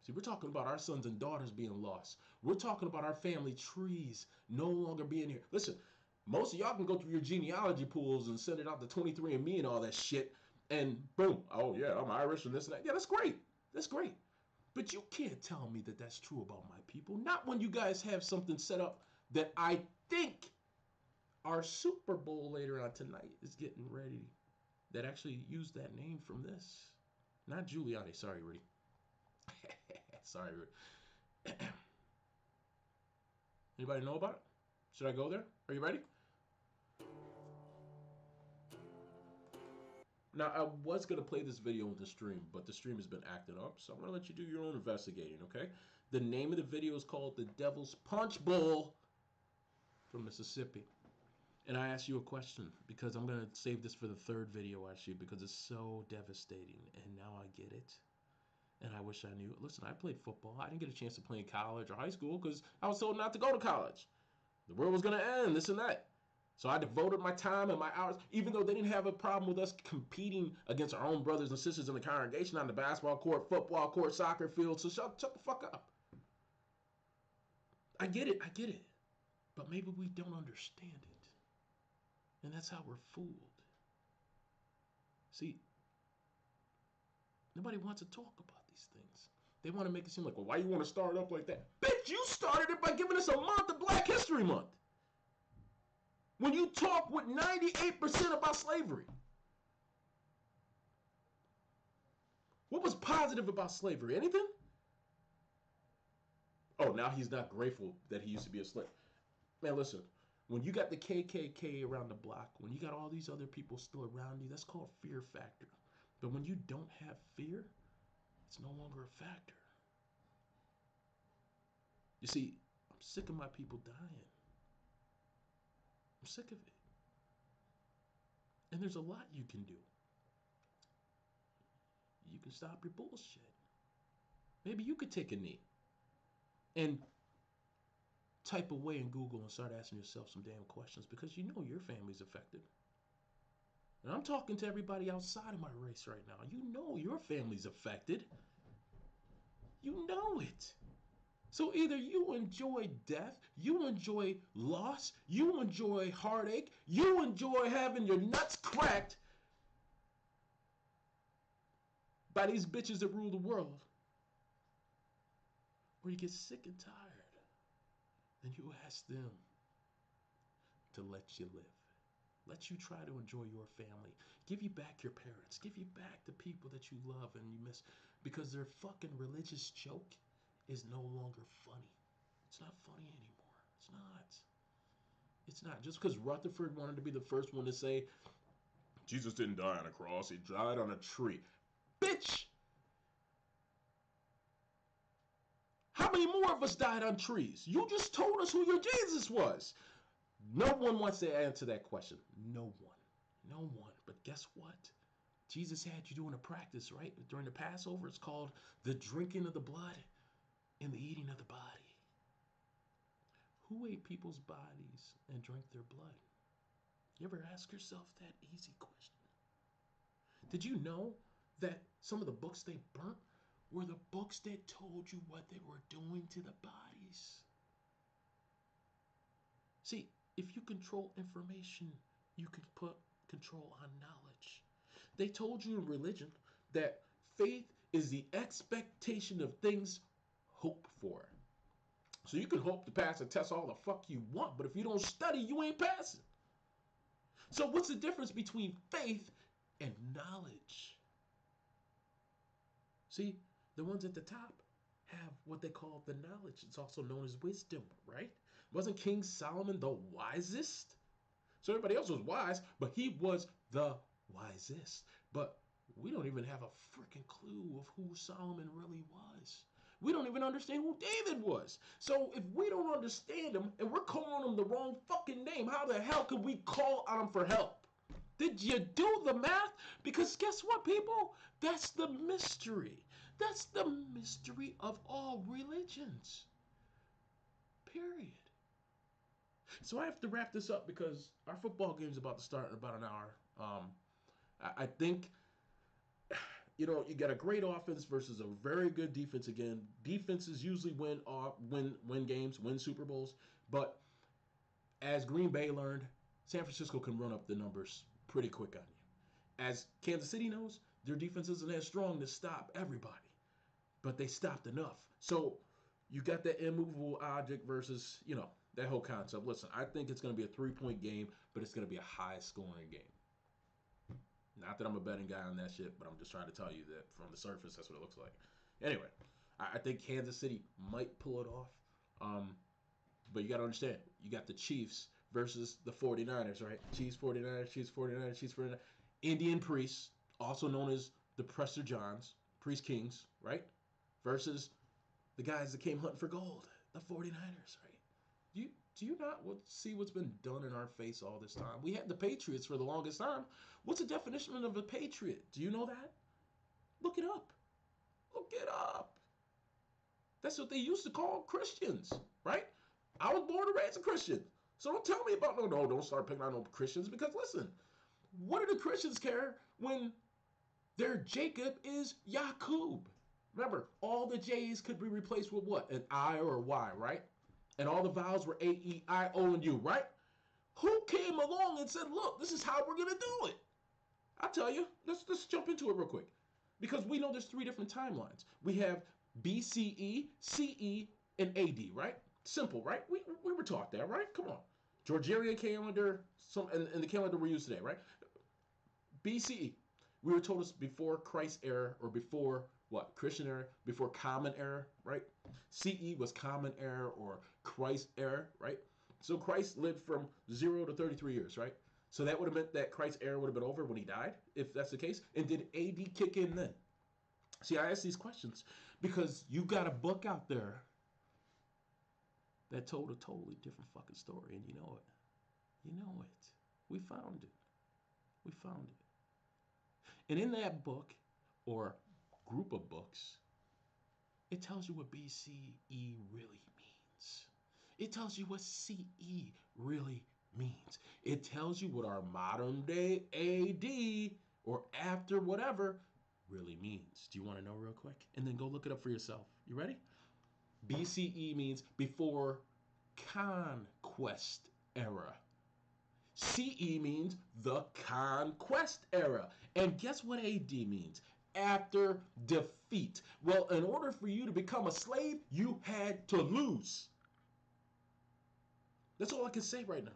See, we're talking about our sons and daughters being lost. We're talking about our family trees no longer being here. Listen, most of y'all can go through your genealogy pools and send it out to 23andMe and all that shit, and boom, oh yeah, I'm Irish and this and that. Yeah, that's great. That's great. But you can't tell me that that's true about my people. Not when you guys have something set up that I think our Superbowl later on tonight is getting ready that actually used that name from this. Not Giuliani. Sorry, Rudy. Sorry, Rudy. Anybody know about it? Should I go there? Are you ready? Now, I was going to play this video on the stream, but the stream has been acting up, so I'm going to let you do your own investigating, okay? The name of the video is called The Devil's Punch Bowl from Mississippi. And I asked you a question because I'm going to save this for the third video I shoot because it's so devastating, and now I get it. And I wish I knew it. Listen, I played football. I didn't get a chance to play in college or high school because I was told not to go to college. The world was going to end, this and that. So I devoted my time and my hours, even though they didn't have a problem with us competing against our own brothers and sisters in the congregation on the basketball court, football court, soccer field. So shut the fuck up. I get it. But maybe we don't understand it. And that's how we're fooled. See, nobody wants to talk about these things. They want to make it seem like, well, why you want to start up like that? Bitch, you started it by giving us a month of Black History Month. When you talk with 98% about slavery. What was positive about slavery? Anything? Oh, now he's not grateful that he used to be a slave. Man, listen. When you got the KKK around the block, when you got all these other people still around you, that's called fear factor. But when you don't have fear, it's no longer a factor. You see, I'm sick of my people dying. I'm sick of it. And there's a lot you can do. You can stop your bullshit. Maybe you could take a knee and type away in Google and start asking yourself some damn questions because you know your family's affected. And I'm talking to everybody outside of my race right now. You know your family's affected. You know it. So either you enjoy death, you enjoy loss, you enjoy heartache, you enjoy having your nuts cracked by these bitches that rule the world, or you get sick and tired, and you ask them to let you live. Let you try to enjoy your family. Give you back your parents. Give you back the people that you love and you miss. Because their fucking religious joke is no longer funny. It's not funny anymore. It's not. It's not. Just because Rutherford wanted to be the first one to say, Jesus didn't die on a cross. He died on a tree. Bitch! How many more of us died on trees? You just told us who your Jesus was. No one wants to answer that question. No one. No one. But guess what? Jesus had you doing a practice, right? During the Passover, it's called the drinking of the blood and the eating of the body. Who ate people's bodies and drank their blood? You ever ask yourself that easy question? Did you know that some of the books they burnt were the books that told you what they were doing to the bodies? See, if you control information, you can put control on knowledge. They told you in religion that faith is the expectation of things hoped for. So you can hope to pass a test all the fuck you want, but if you don't study, you ain't passing. So what's the difference between faith and knowledge? See, the ones at the top have what they call the knowledge. It's also known as wisdom, right? Wasn't King Solomon the wisest? So everybody else was wise, but he was the wisest. But we don't even have a freaking clue of who Solomon really was. We don't even understand who David was. So if we don't understand him and we're calling him the wrong fucking name, how the hell could we call on him for help? Did you do the math? Because guess what, people? That's the mystery. That's the mystery of all religions. Period. So I have to wrap this up because our football game is about to start in about an hour. I think, you know, you got a great offense versus a very good defense again. Defenses usually win games, win Super Bowls. But as Green Bay learned, San Francisco can run up the numbers pretty quick on you. As Kansas City knows, their defense isn't as strong to stop everybody. But they stopped enough. So you got that immovable object versus, you know, that whole concept. Listen, I think it's going to be a 3-point game, but it's going to be a high-scoring game. Not that I'm a betting guy on that shit, but I'm just trying to tell you that from the surface, that's what it looks like. Anyway, I think Kansas City might pull it off. But you got to understand, you got the Chiefs versus the 49ers, right? Chiefs 49ers, Chiefs 49ers, Chiefs 49ers. Indian priests, also known as the Prester Johns, priest kings, right? Versus the guys that came hunting for gold, the 49ers, right? Do you not see what's been done in our face all this time? We had the Patriots for the longest time. What's the definition of a patriot? Do you know that? Look it up. Look it up. That's what they used to call Christians, right? I was born and raised a Christian. So don't tell me about, no, don't start picking on no Christians, because listen, what do the Christians care when their Jacob is Yakub? Remember, all the J's could be replaced with what? An I or a Y, right? And all the vowels were A, E, I, O, and U, right? Who came along and said, look, this is how we're going to do it? I'll tell you. Let's jump into it real quick. Because we know there's 3 different timelines. We have BCE, CE, and AD, right? Simple, right? We were taught that, right? Come on. Georgian calendar, and the calendar we use today, right? BCE. We were told it's before Christ era, or before what? Christian era, before Common Era, right? CE was Common Era or Christ era, right? So Christ lived from 0 to 33 years, right? So that would have meant that Christ's era would have been over when he died, if that's the case. And did AD kick in then? See, I ask these questions because you got a book out there that told a totally different fucking story, and you know it. You know it. We found it. We found it. And in that book, or group of books, it tells you what BCE really means. It tells you what CE really means. It tells you what our modern day AD, or after whatever, really means. Do you want to know real quick? And then go look it up for yourself. You ready? BCE means before conquest era. CE means the conquest era. And guess what AD means? After defeat. Well, in order for you to become a slave, you had to lose. That's all I can say right now.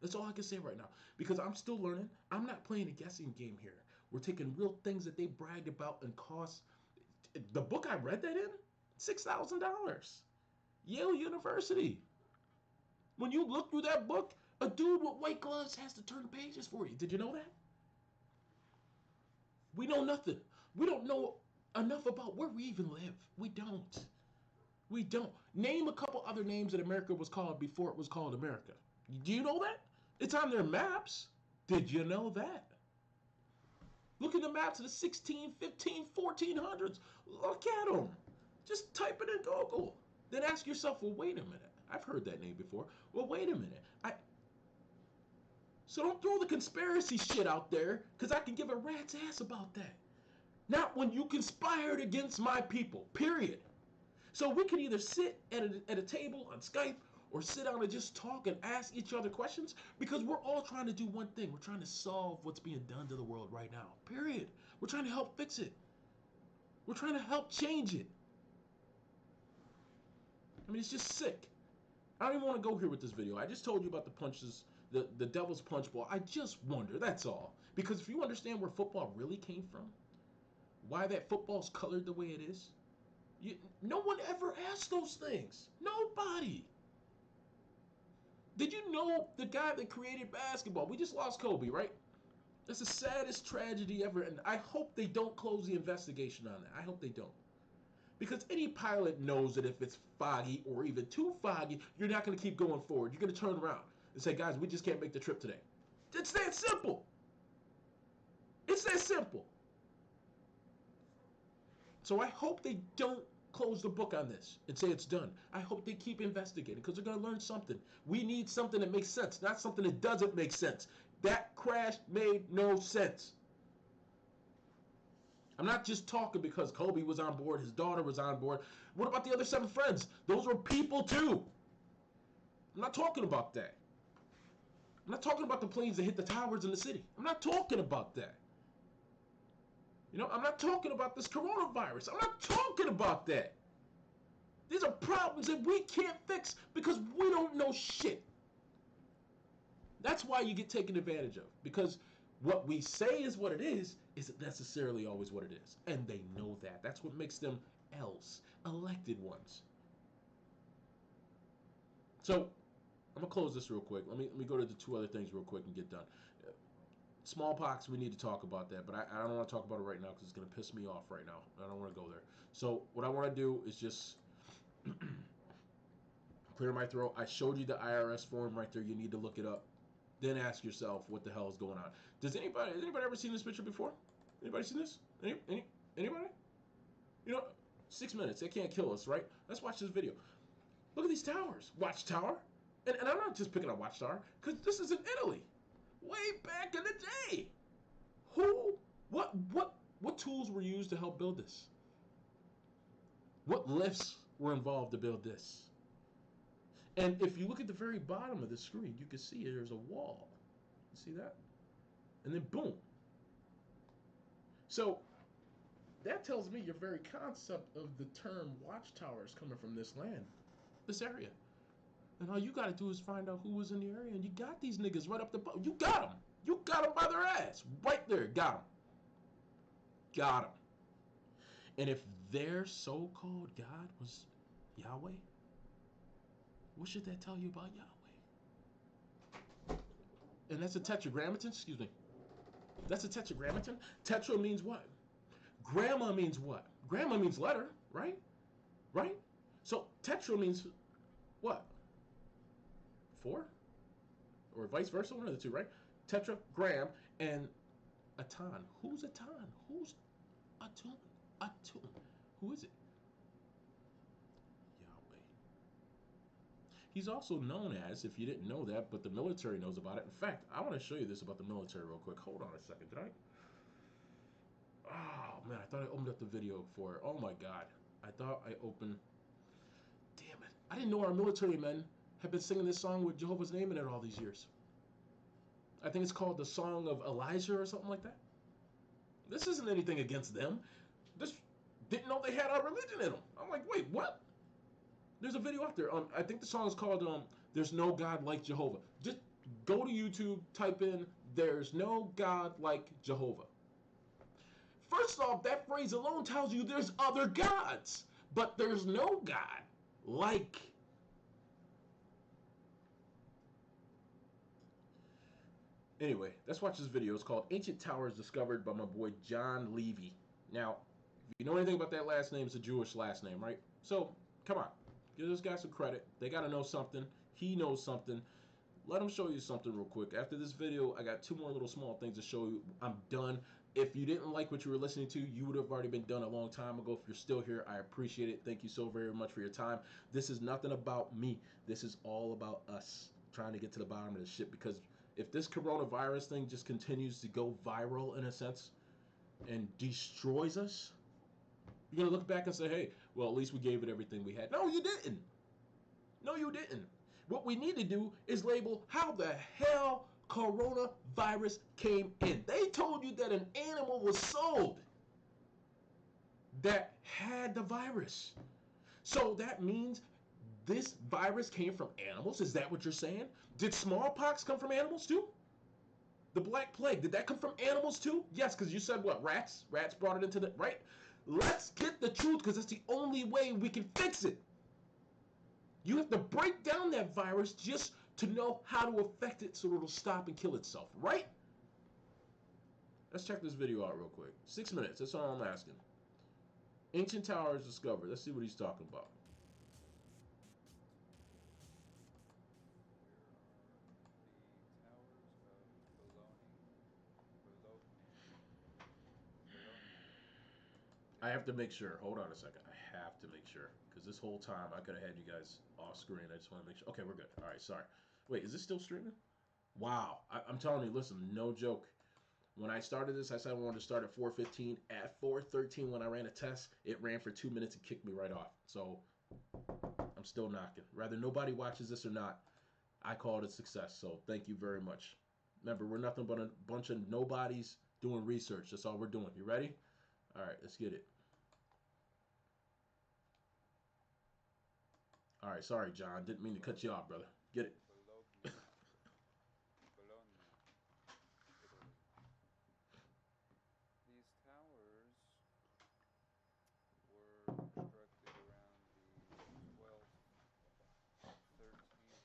That's all I can say right now. Because I'm still learning. I'm not playing a guessing game here. We're taking real things that they bragged about and cost. The book I read that in, $6,000. Yale University. When you look through that book, a dude with white gloves has to turn pages for you. Did you know that? We know nothing. We don't know enough about where we even live. We don't. We don't. Name a couple other names that America was called before it was called America. Do you know that? It's on their maps. Did you know that? Look at the maps of the 16, 15, 1400s. Look at them. Just type it in Google. Then ask yourself, well, wait a minute. I've heard that name before. Well, wait a minute. So don't throw the conspiracy shit out there, because I can give a rat's ass about that. Not when you conspired against my people, period. So we can either sit at a table on Skype, or sit down and just talk and ask each other questions, because we're all trying to do one thing. We're trying to solve what's being done to the world right now, period. We're trying to help fix it. We're trying to help change it. I mean, it's just sick. I don't even want to go here with this video. I just told you about the punches, the devil's punch bowl. I just wonder, that's all. Because if you understand where football really came from, why that football's colored the way it is, no one ever asked those things. Nobody. Did you know the guy that created basketball? We just lost Kobe, right? That's the saddest tragedy ever, and I hope they don't close the investigation on that. I hope they don't. Because any pilot knows that if it's foggy or even too foggy, you're not going to keep going forward. You're going to turn around and say, guys, we just can't make the trip today. It's that simple. It's that simple. So I hope they don't close the book on this and say it's done. I hope they keep investigating, because they're going to learn something. We need something that makes sense, not something that doesn't make sense. That crash made no sense. I'm not just talking because Kobe was on board, his daughter was on board. What about the other 7 friends? Those were people too. I'm not talking about that. I'm not talking about the planes that hit the towers in the city. I'm not talking about that. You know, I'm not talking about this coronavirus. I'm not talking about that. These are problems that we can't fix because we don't know shit. That's why you get taken advantage of. Because what we say is what it isn't necessarily always what it is. And they know that. That's what makes them elected ones. So I'm gonna close this real quick. Let me go to the two other things real quick and get done. Smallpox, we need to talk about that, but I don't want to talk about it right now because it's gonna piss me off right now. I don't want to go there. So what I want to do is just clear my throat. I showed you the IRS form right there. You need to look it up. Then ask yourself what the hell is going on. Has anybody ever seen this picture before? Anybody seen this? Anybody? You know, 6 minutes. They can't kill us, right? Let's watch this video. Look at these towers. Watchtower. And I'm not just picking a watchtower, because this is in Italy. Way back in the day. What tools were used to help build this? What lifts were involved to build this? And if you look at the very bottom of the screen, you can see there's a wall. You see that? And then boom. So that tells me your very concept of the term watchtower is coming from this land, this area. And all you got to do is find out who was in the area, and you got these niggas right up the butt. You got them. You got them by their ass. Right there. Got them. Got them. And if their so-called God was Yahweh, what should that tell you about Yahweh? And that's a tetragrammaton? Excuse me. That's a tetragrammaton? Tetra means what? Grandma means what? Grandma means letter, right? Right? So tetra means what? 4? Or vice versa, one of the two, right? Tetragram and Atan. Who's Atan? Who's Atun? Atun. Who is it? Yahweh. He's also known as, if you didn't know that, but the military knows about it. In fact, I want to show you this about the military real quick. Hold on a second. Did I? Oh, man, I thought I opened up the video for it. Oh, my God. I thought I opened... Damn it. I didn't know our military men have been singing this song with Jehovah's name in it all these years. I think it's called the Song of Elijah or something like that. This isn't anything against them. This didn't know they had our religion in them. I'm like, wait, what? There's a video out there. I think the song is called There's No God Like Jehovah. Just go to YouTube, type in There's No God Like Jehovah. First off, that phrase alone tells you there's other gods, but there's no God like. Anyway, let's watch this video. It's called Ancient Towers Discovered by my boy John Levy. Now, if you know anything about that last name, it's a Jewish last name, right? So, come on. Give this guy some credit. They got to know something. He knows something. Let him show you something real quick. After this video, I got 2 more little small things to show you. I'm done. If you didn't like what you were listening to, you would have already been done a long time ago. If you're still here, I appreciate it. Thank you so very much for your time. This is nothing about me. This is all about us trying to get to the bottom of this shit, because if this coronavirus thing just continues to go viral in a sense and destroys us, you're going to look back and say, hey, well, at least we gave it everything we had. No, you didn't. No, you didn't. What we need to do is label how the hell coronavirus came in. They told you that an animal was sold that had the virus. So that means this virus came from animals? Is that what you're saying? Did smallpox come from animals too? The Black Plague, did that come from animals too? Yes, because you said what? Rats? Rats brought it into the... Right? Let's get the truth, because that's the only way we can fix it. You have to break down that virus just to know how to affect it so it'll stop and kill itself, right? Let's check this video out real quick. 6 minutes, that's all I'm asking. Ancient towers discovered. Let's see what he's talking about. I have to make sure. Hold on a second. I have to make sure. Because this whole time, I could have had you guys off screen. I just want to make sure. Okay, we're good. All right, sorry. Wait, is this still streaming? Wow. I'm telling you, listen, no joke. When I started this, I said I wanted to start at 4:15. At 4:13, when I ran a test, it ran for 2 minutes and kicked me right off. So, I'm still knocking. Whether nobody watches this or not, I call it a success. So, thank you very much. Remember, we're nothing but a bunch of nobodies doing research. That's all we're doing. You ready? All right, let's get it. All right, sorry, John. Didn't mean to cut you off, brother. Get it. These towers were constructed around the 12th, 13th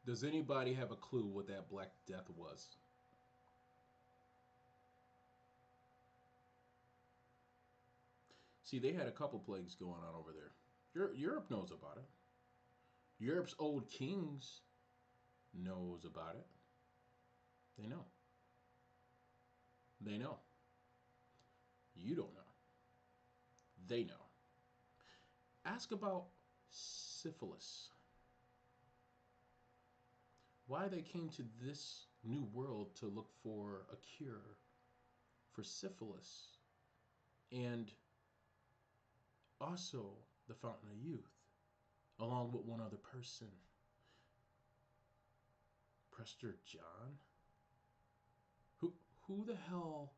Does anybody have a clue what that Black Death was? See, they had a couple plagues going on over there. Europe knows about it. Europe's old kings knows about it. They know. They know. You don't know. They know. Ask about syphilis. Why they came to this new world to look for a cure for syphilis. And also the Fountain of Youth, along with one other person. Prester John? Who the hell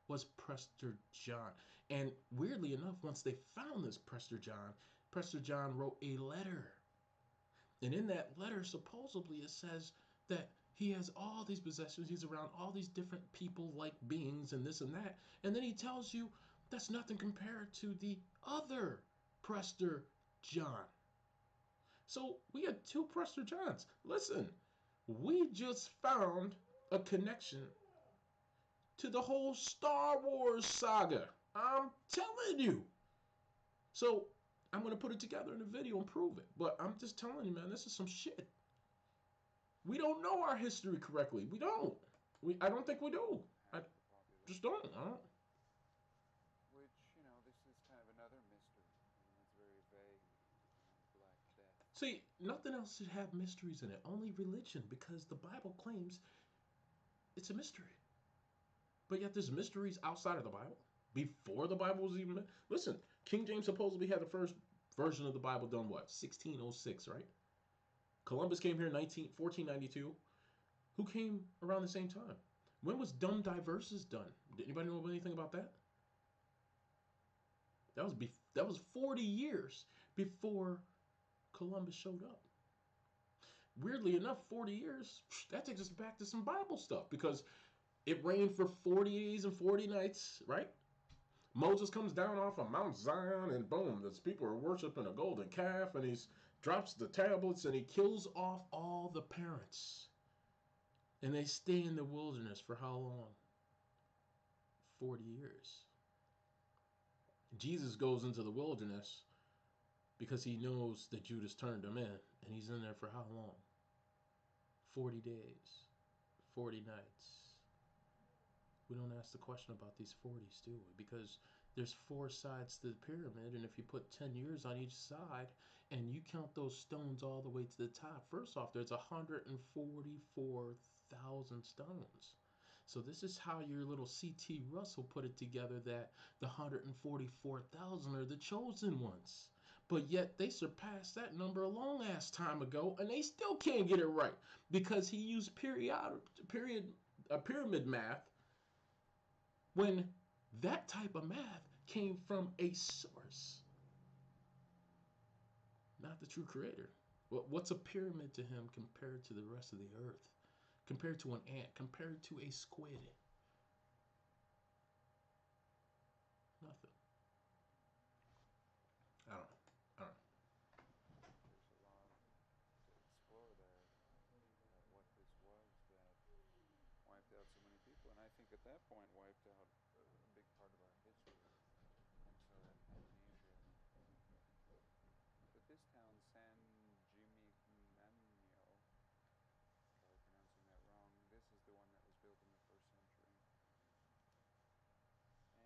was Prester John? And weirdly enough, once they found this Prester John wrote a letter. And in that letter, supposedly it says that he has all these possessions, he's around all these different people-like beings and this and that. And then he tells you that's nothing compared to the other Prester John. So we had two Prester Johns. Listen, we just found a connection to the whole Star Wars saga. I'm telling you. So I'm going to put it together in a video and prove it. But I'm just telling you, man, this is some shit. We don't know our history correctly. We don't. I don't think we do. I just don't. Which, this is kind of another mystery. It's very vague. Black Death. See, nothing else should have mysteries in it. Only religion, because the Bible claims it's a mystery. But yet there's mysteries outside of the Bible. Before the Bible was even... Listen, King James supposedly had the first version of the Bible done, what? 1606, right? Columbus came here in 1492. Who came around the same time? When was Dum Diverses done? Did anybody know anything about that? That was 40 years before Columbus showed up. Weirdly enough, 40 years, that takes us back to some Bible stuff, because it rained for 40 days and 40 nights, right? Moses comes down off of Mount Zion, and boom, those people are worshiping a golden calf, and he drops the tablets, and he kills off all the parents. And they stay in the wilderness for how long? 40 years. Jesus goes into the wilderness because he knows that Judas turned him in, and he's in there for how long? 40 days, 40 nights. We don't ask the question about these 40s, do we? Because there's 4 sides to the pyramid, and if you put 10 years on each side, and you count those stones all the way to the top, first off, there's 144,000 stones. So this is how your little C.T. Russell put it together, that the 144,000 are the chosen ones. But yet they surpassed that number a long ass time ago, and they still can't get it right, because he used pyramid math, when that type of math came from a source, not the true creator. What's a pyramid to him compared to the rest of the earth? Compared to an ant? Compared to a squid? Nothing. I don't know. There's a lot to explore there, what this was that wiped out so many people, and I think at that point wiped out a big part of our history, and so that amnesia. But this town, San Gimignano, probably pronouncing that wrong, this is the one that was built in the 1st century.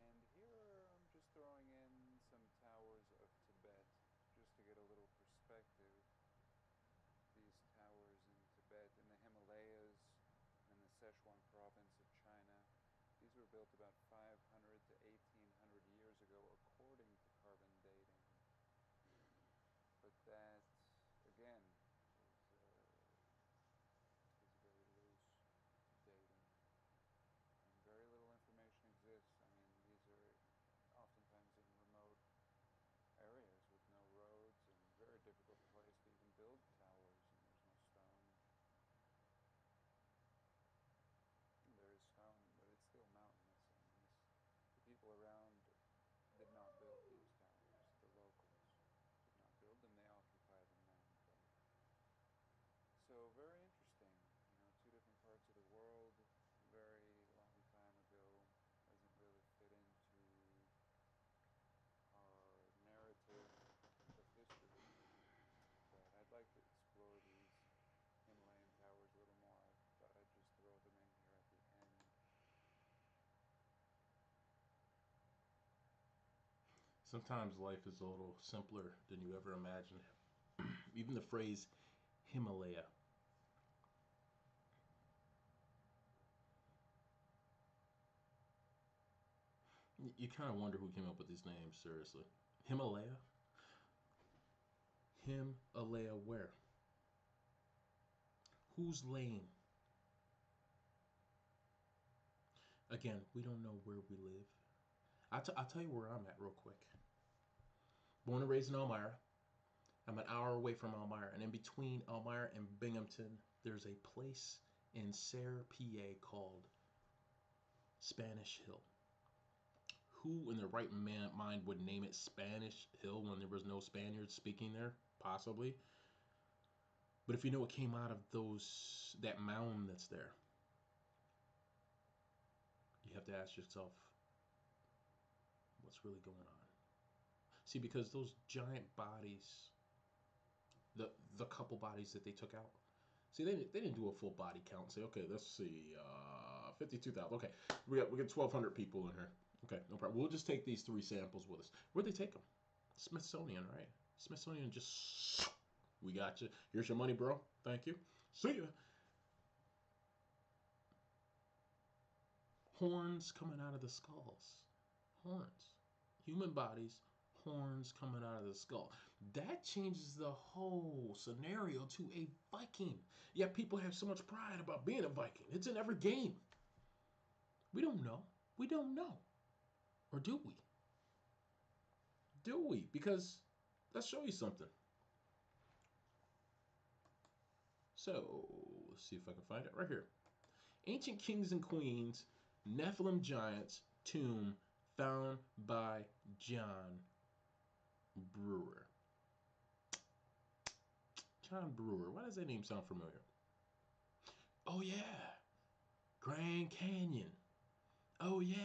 And here I'm just throwing in some towers of Tibet, just to get a little perspective. These towers in Tibet, in the Himalayas, in the Sichuan province of China, these were built about 500 to 1800 years ago, according to carbon dating. But that, again, is very loose dating, and very little information exists. I mean, these are oftentimes in remote areas with no roads, and very difficult place to even build towers, and there's no stone. There is stone, but it's still mountainous. I mean, Sometimes life is a little simpler than you ever imagined. Even the phrase Himalaya. You kind of wonder who came up with these names, seriously. Himalaya? Himalaya where? Whose lane? Again, we don't know where we live. I'll tell you where I'm at real quick. Born and raised in Elmira. I'm an hour away from Elmira. And in between Elmira and Binghamton, there's a place in Sayre, PA called Spanish Hill. Who in their right mind would name it Spanish Hill when there was no Spaniards speaking there? Possibly. But if you know what came out of that mound that's there, you have to ask yourself, what's really going on? See, because those giant bodies, the couple bodies that they took out, see, they didn't do a full body count and say, okay, let's see, 52,000. Okay, we got 1,200 people in here. Okay, no problem. We'll just take these 3 samples with us. Where'd they take them? Smithsonian, right? Smithsonian just, we got you. Here's your money, bro. Thank you. See ya. Horns coming out of the skulls. Horns. Human bodies, horns coming out of the skull. That changes the whole scenario to a Viking. Yet people have so much pride about being a Viking. It's in every game. We don't know. We don't know. Or do we? Do we? Because let's show you something. So, let's see if I can find it right here. Ancient kings and queens, Nephilim giants, tomb found by John Brewer. John Brewer. Why does that name sound familiar? Oh, yeah. Grand Canyon. Oh, yeah.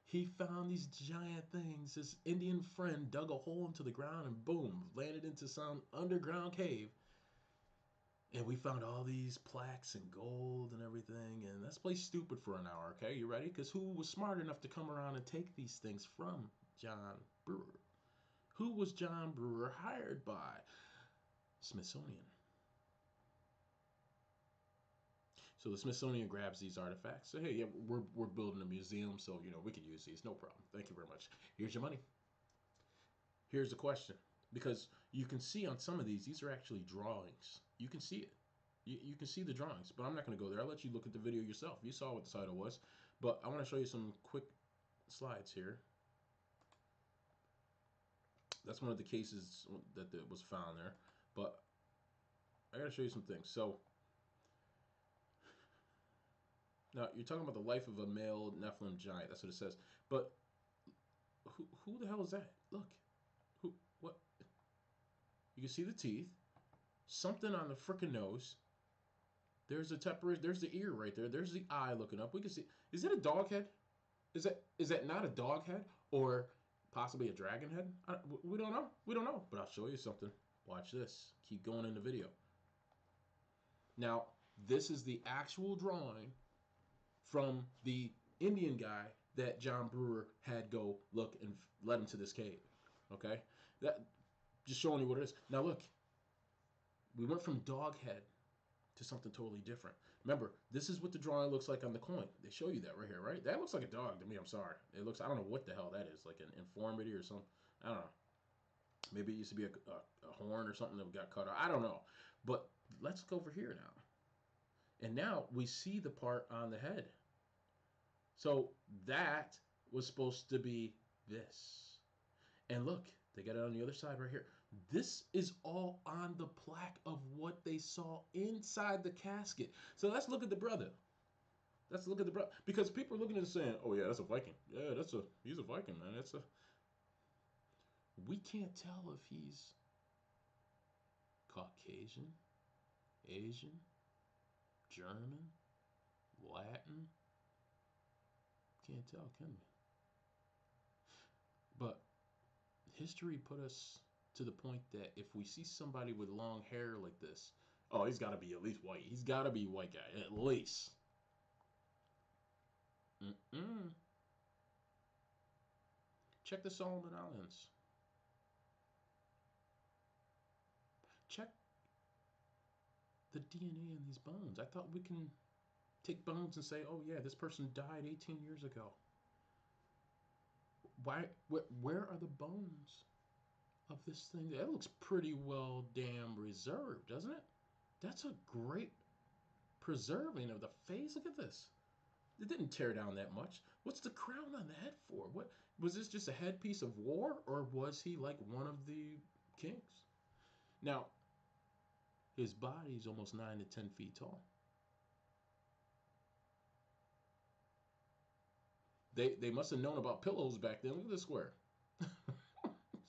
He found these giant things. His Indian friend dug a hole into the ground and boom, landed into some underground cave. And we found all these plaques and gold and everything. And let's play stupid for an hour, okay? You ready? Because who was smart enough to come around and take these things from John Brewer? Who was John Brewer hired by? Smithsonian. So the Smithsonian grabs these artifacts. So, hey, yeah, we're building a museum, so, you know, we could use these. No problem. Thank you very much. Here's your money. Here's the question. Because you can see on some of these are actually drawings. You can see it. You can see the drawings, but I'm not going to go there. I'll let you look at the video yourself. You saw what the title was. But I want to show you some quick slides here. That's one of the cases that was found there. But I got to show you some things. So, now, you're talking about the life of a male Nephilim giant. That's what it says. But who the hell is that? Look. Who? What? You can see the teeth. Something on the frickin' nose. There's the temporary. There's the ear right there. There's the eye looking up. We can see. Is it a dog head? Is that not a dog head? Or possibly a dragon head? We don't know. We don't know. But I'll show you something. Watch this. Keep going in the video. Now, this is the actual drawing from the Indian guy that John Brewer had go look and led him to this cave. Okay? That just showing you what it is. Now look, we went from dog head to something totally different. Remember, this is what the drawing looks like on the coin. They show you that right here, right? That looks like a dog to me. I'm sorry. It looks, I don't know what the hell that is, like an informity or something. I don't know. Maybe it used to be a horn or something that got cut off. I don't know. But let's look over here now. And now we see the part on the head. So that was supposed to be this. And look, they got it on the other side right here. This is all on the plaque of what they saw inside the casket. So let's look at the brother. Let's look at the brother. Because people are looking at it saying, oh yeah, that's a Viking. Yeah, he's a Viking, man. We can't tell if he's Caucasian, Asian, German, Latin. Can't tell, can we? But history put us to the point that if we see somebody with long hair like this, oh, he's got to be at least white. He's got to be a white guy, at least. Check the Solomon Islands. Check the DNA in these bones. I thought we can take bones and say, oh yeah, this person died 18 years ago. Why? Where are the bones of this thing? That looks pretty well damn reserved, doesn't it? That's a great preserving of the face. Look at this. It didn't tear down that much. What's the crown on the head for? What was this, just a headpiece of war, or was he like one of the kings? Now, his body is almost 9 to 10 feet tall. They must have known about pillows back then. Look at this square.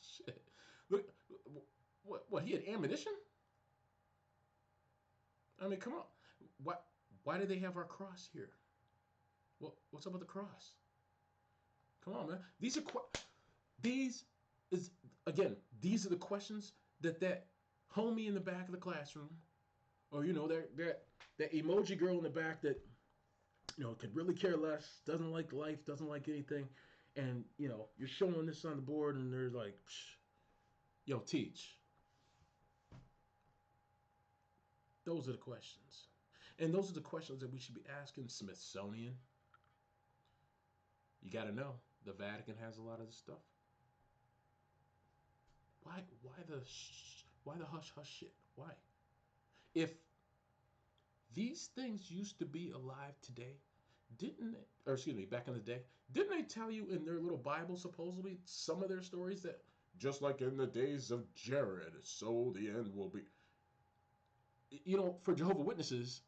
Shit. Look, what? He had ammunition? I mean, come on. Why do they have our cross here? What's up with the cross? Come on, man. These are these are the questions that homie in the back of the classroom, or that emoji girl in the back that could really care less, doesn't like life, doesn't like anything, and you're showing this on the board, and they're like, psh, yo, teach. Those are the questions, and those are the questions that we should be asking Smithsonian. You got to know the Vatican has a lot of this stuff. Why the hush hush shit? Why? If these things used to be alive today, back in the day, didn't they tell you in their little Bible, supposedly, some of their stories that just like in the days of Jared, so the end will be. For Jehovah's Witnesses,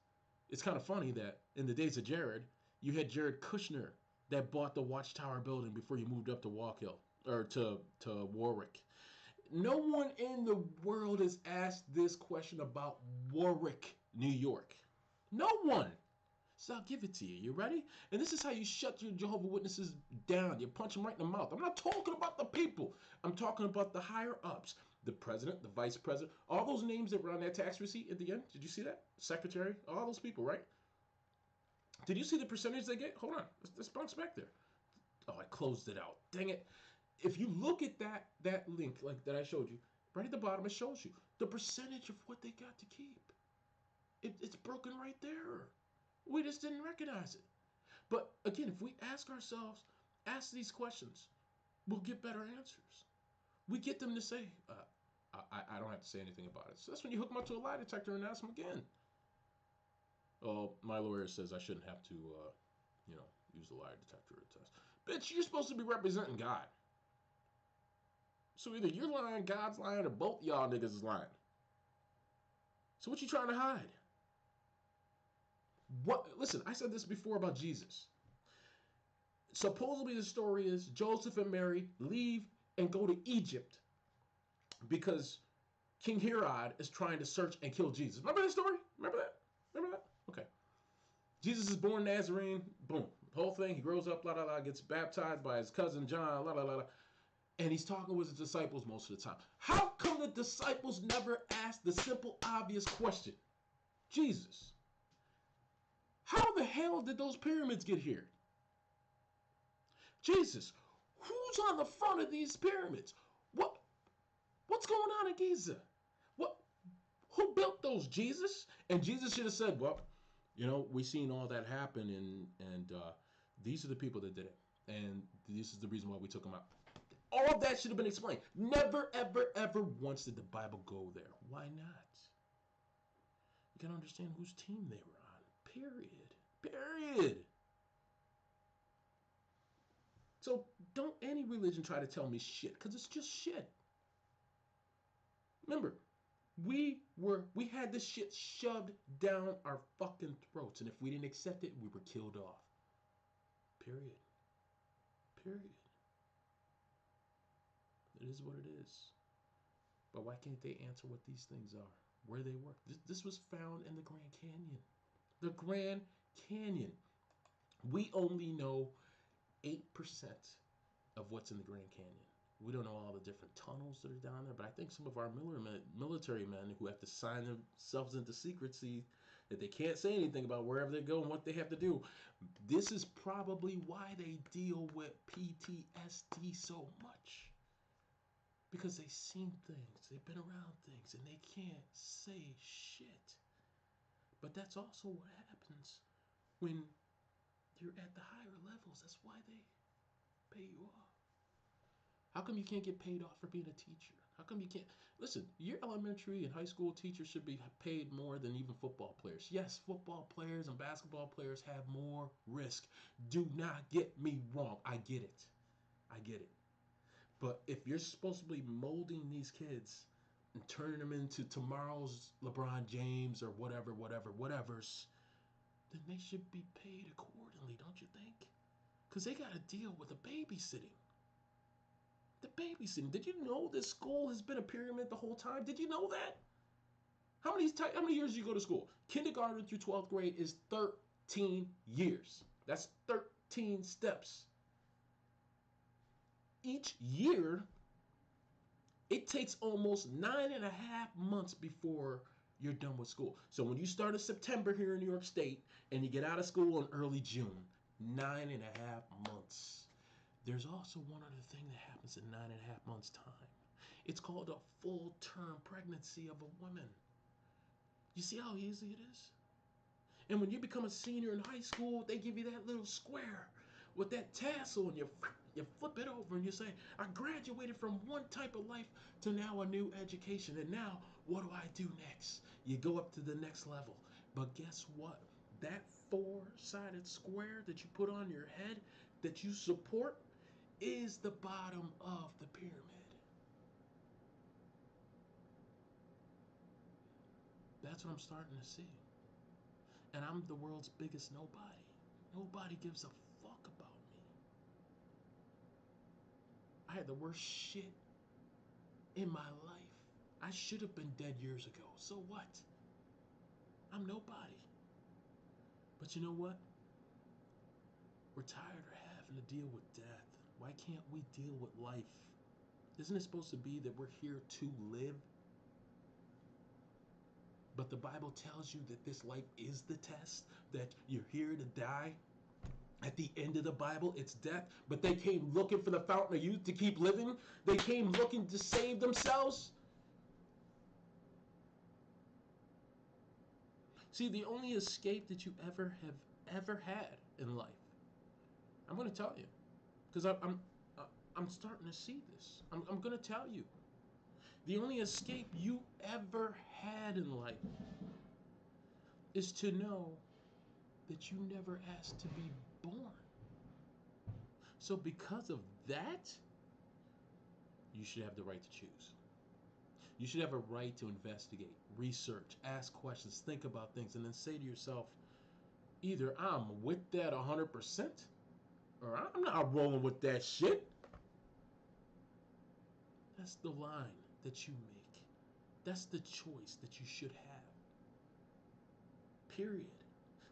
it's kind of funny that in the days of Jared, you had Jared Kushner that bought the Watchtower building before you moved up to Walkill or to Warwick. No one in the world has asked this question about Warwick, New York. No one. So I'll give it to you. You ready? And this is how you shut your Jehovah's Witnesses down. You punch them right in the mouth. I'm not talking about the people. I'm talking about the higher ups. The president, the vice president, all those names that were on that tax receipt at the end. Did you see that? Secretary, all those people, right? Did you see the percentage they get? Hold on. Let's bounce back there. Oh, I closed it out. Dang it. If you look at that link like that I showed you, right at the bottom, it shows you the percentage of what they got to keep. It's broken right there. We just didn't recognize it. But again, if we ask these questions, we'll get better answers. We get them to say, I don't have to say anything about it. So that's when you hook them up to a lie detector and ask them again. Oh, my lawyer says I shouldn't have to, use the lie detector test. Bitch, you're supposed to be representing God. So either you're lying, God's lying, or both y'all niggas is lying. So what you trying to hide? Listen, I said this before about Jesus. Supposedly the story is Joseph and Mary leave and go to Egypt because King Herod is trying to search and kill Jesus. Remember that story? Remember that? Okay. Jesus is born Nazarene. Boom. The whole thing. He grows up, gets baptized by his cousin John, and he's talking with his disciples most of the time. How come the disciples never ask the simple, obvious question? Jesus, how the hell did those pyramids get here? Jesus, who's on the front of these pyramids? What's going on in Giza? Who built those, Jesus? And Jesus should have said, well, we seen all that happen, and these are the people that did it, and this is the reason why we took them out. All of that should have been explained. Never, ever, ever once did the Bible go there. Why not? You gotta understand whose team they were on. Period. So don't any religion try to tell me shit, because it's just shit. Remember, we had this shit shoved down our fucking throats, and if we didn't accept it, we were killed off. Period. It is what it is. But why can't they answer what these things are? Where they work? This was found in the Grand Canyon. The Grand Canyon. We only know 8% of what's in the Grand Canyon. We don't know all the different tunnels that are down there, but I think some of our military men who have to sign themselves into secrecy That they can't say anything about wherever they go and what they have to do. This is probably why they deal with PTSD so much. Because they've seen things, they've been around things, and they can't say shit. But that's also what happens when you're at the higher levels. That's why they pay you off. How come you can't get paid off for being a teacher? How come you can't? Listen, your elementary and high school teachers should be paid more than even football players. Yes, football players and basketball players have more risk. Do not get me wrong. I get it. I get it. But if you're supposed to be molding these kids and turning them into tomorrow's LeBron James or whatever's, then they should be paid accordingly, don't you think? Because they got to deal with the babysitting. The babysitting. Did you know this school has been a pyramid the whole time? Did you know that? How many years do you go to school? Kindergarten through 12th grade is 13 years. That's 13 steps. Each year, it takes almost 9.5 months before you're done with school. So when you start in September here in New York State and you get out of school in early June, 9.5 months. There's also one other thing that happens in 9.5 months' time. It's called a full-term pregnancy of a woman. You see how easy it is? And when you become a senior in high school, they give you that little square with that tassel, and you flip it over and you say, I graduated from one type of life to now a new education. And now, what do I do next? You go up to the next level. But guess what? That four-sided square that you put on your head that you support is the bottom of the pyramid. That's what I'm starting to see. And I'm the world's biggest nobody. Nobody gives a fuck about me. I had the worst shit in my life. I should have been dead years ago. So what? I'm nobody. But you know what? We're tired of having to deal with death. Why can't we deal with life? Isn't it supposed to be that we're here to live? But the Bible tells you that this life is the test, that you're here to die. At the end of the Bible, it's death. But they came looking for the fountain of youth to keep living. They came looking to save themselves. See, the only escape that you ever had in life, I'm going to tell you, because I'm starting to see this. I'm going to tell you. The only escape you ever had in life is to know that you never asked to be born. So because of that, you should have the right to choose. You should have a right to investigate, research, ask questions, think about things, and then say to yourself, either I'm with that 100%, or I'm not rolling with that shit. That's the line that you make. That's the choice that you should have. Period.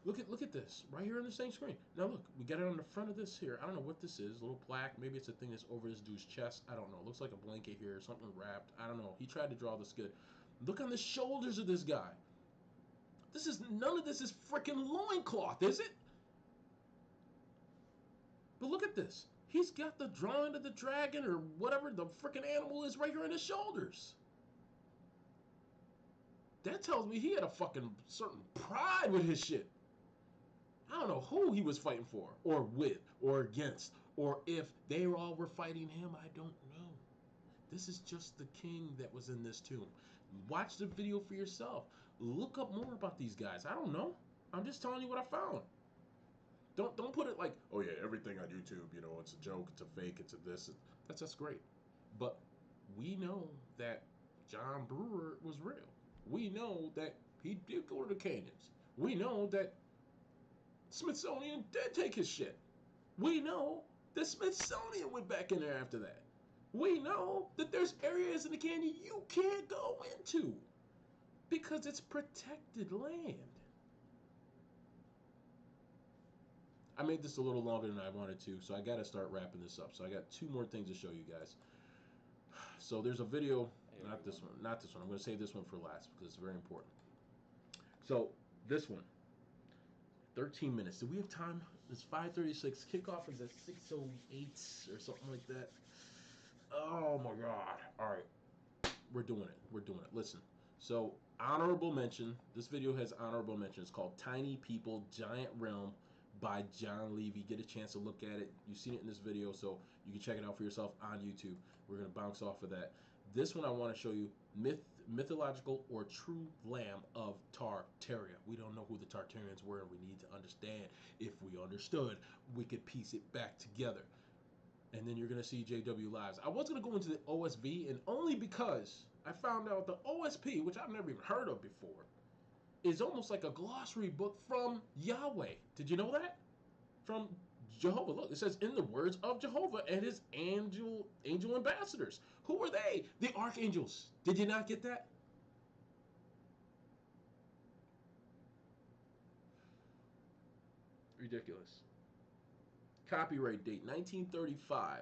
Look at this right here on the same screen. Now look, we got it on the front of this here. I don't know what this is. A little plaque. Maybe it's a thing that's over this dude's chest. I don't know. It looks like a blanket here, something wrapped. I don't know. He tried to draw this good. Look on the shoulders of this guy. None of this is freaking loincloth, is it? But look at this. He's got the drawing of the dragon or whatever the freaking animal is right here on his shoulders. That tells me he had a fucking certain pride with his shit. I don't know who he was fighting for, or with, or against, or if they all were fighting him, I don't know. This is just the king that was in this tomb. Watch the video for yourself. Look up more about these guys. I don't know. I'm just telling you what I found. Don't put it like, oh yeah, everything on YouTube, it's a joke, it's a fake, it's a this. That's great. But we know that John Brewer was real. We know that he did go to the canyons. We know that Smithsonian did take his shit. We know the Smithsonian went back in there after that. We know that there's areas in the canyon you can't go into because it's protected land. I made this a little longer than I wanted to, so I got to start wrapping this up. So I got two more things to show you guys. So there's a video, not this one. I'm going to save this one for last because it's very important. So This one, 13 minutes. Do we have time? It's 5:36. Kickoff is at 6:08 or something like that. Oh my God. All right. We're doing it. We're doing it. Listen. So, honorable mention. This video has honorable mention. It's called Tiny People, Giant Realm by John Levy. Get a chance to look at it. You've seen it in this video, so you can check it out for yourself on YouTube. We're going to bounce off of that. This one I want to show you, mythological or true lamb of Tartaria. We don't know who the Tartarians were, and we need to understand. If we understood, we could piece it back together. And then you're going to see JW Lives. I was going to go into the OSV, and only because I found out the OSP, which I've never even heard of before, is almost like a glossary book from Yahweh. Did you know that? From Jehovah. Look, it says, in the words of Jehovah and his angel ambassadors. Who are they? The archangels. Did you not get that? Ridiculous. Copyright date 1935,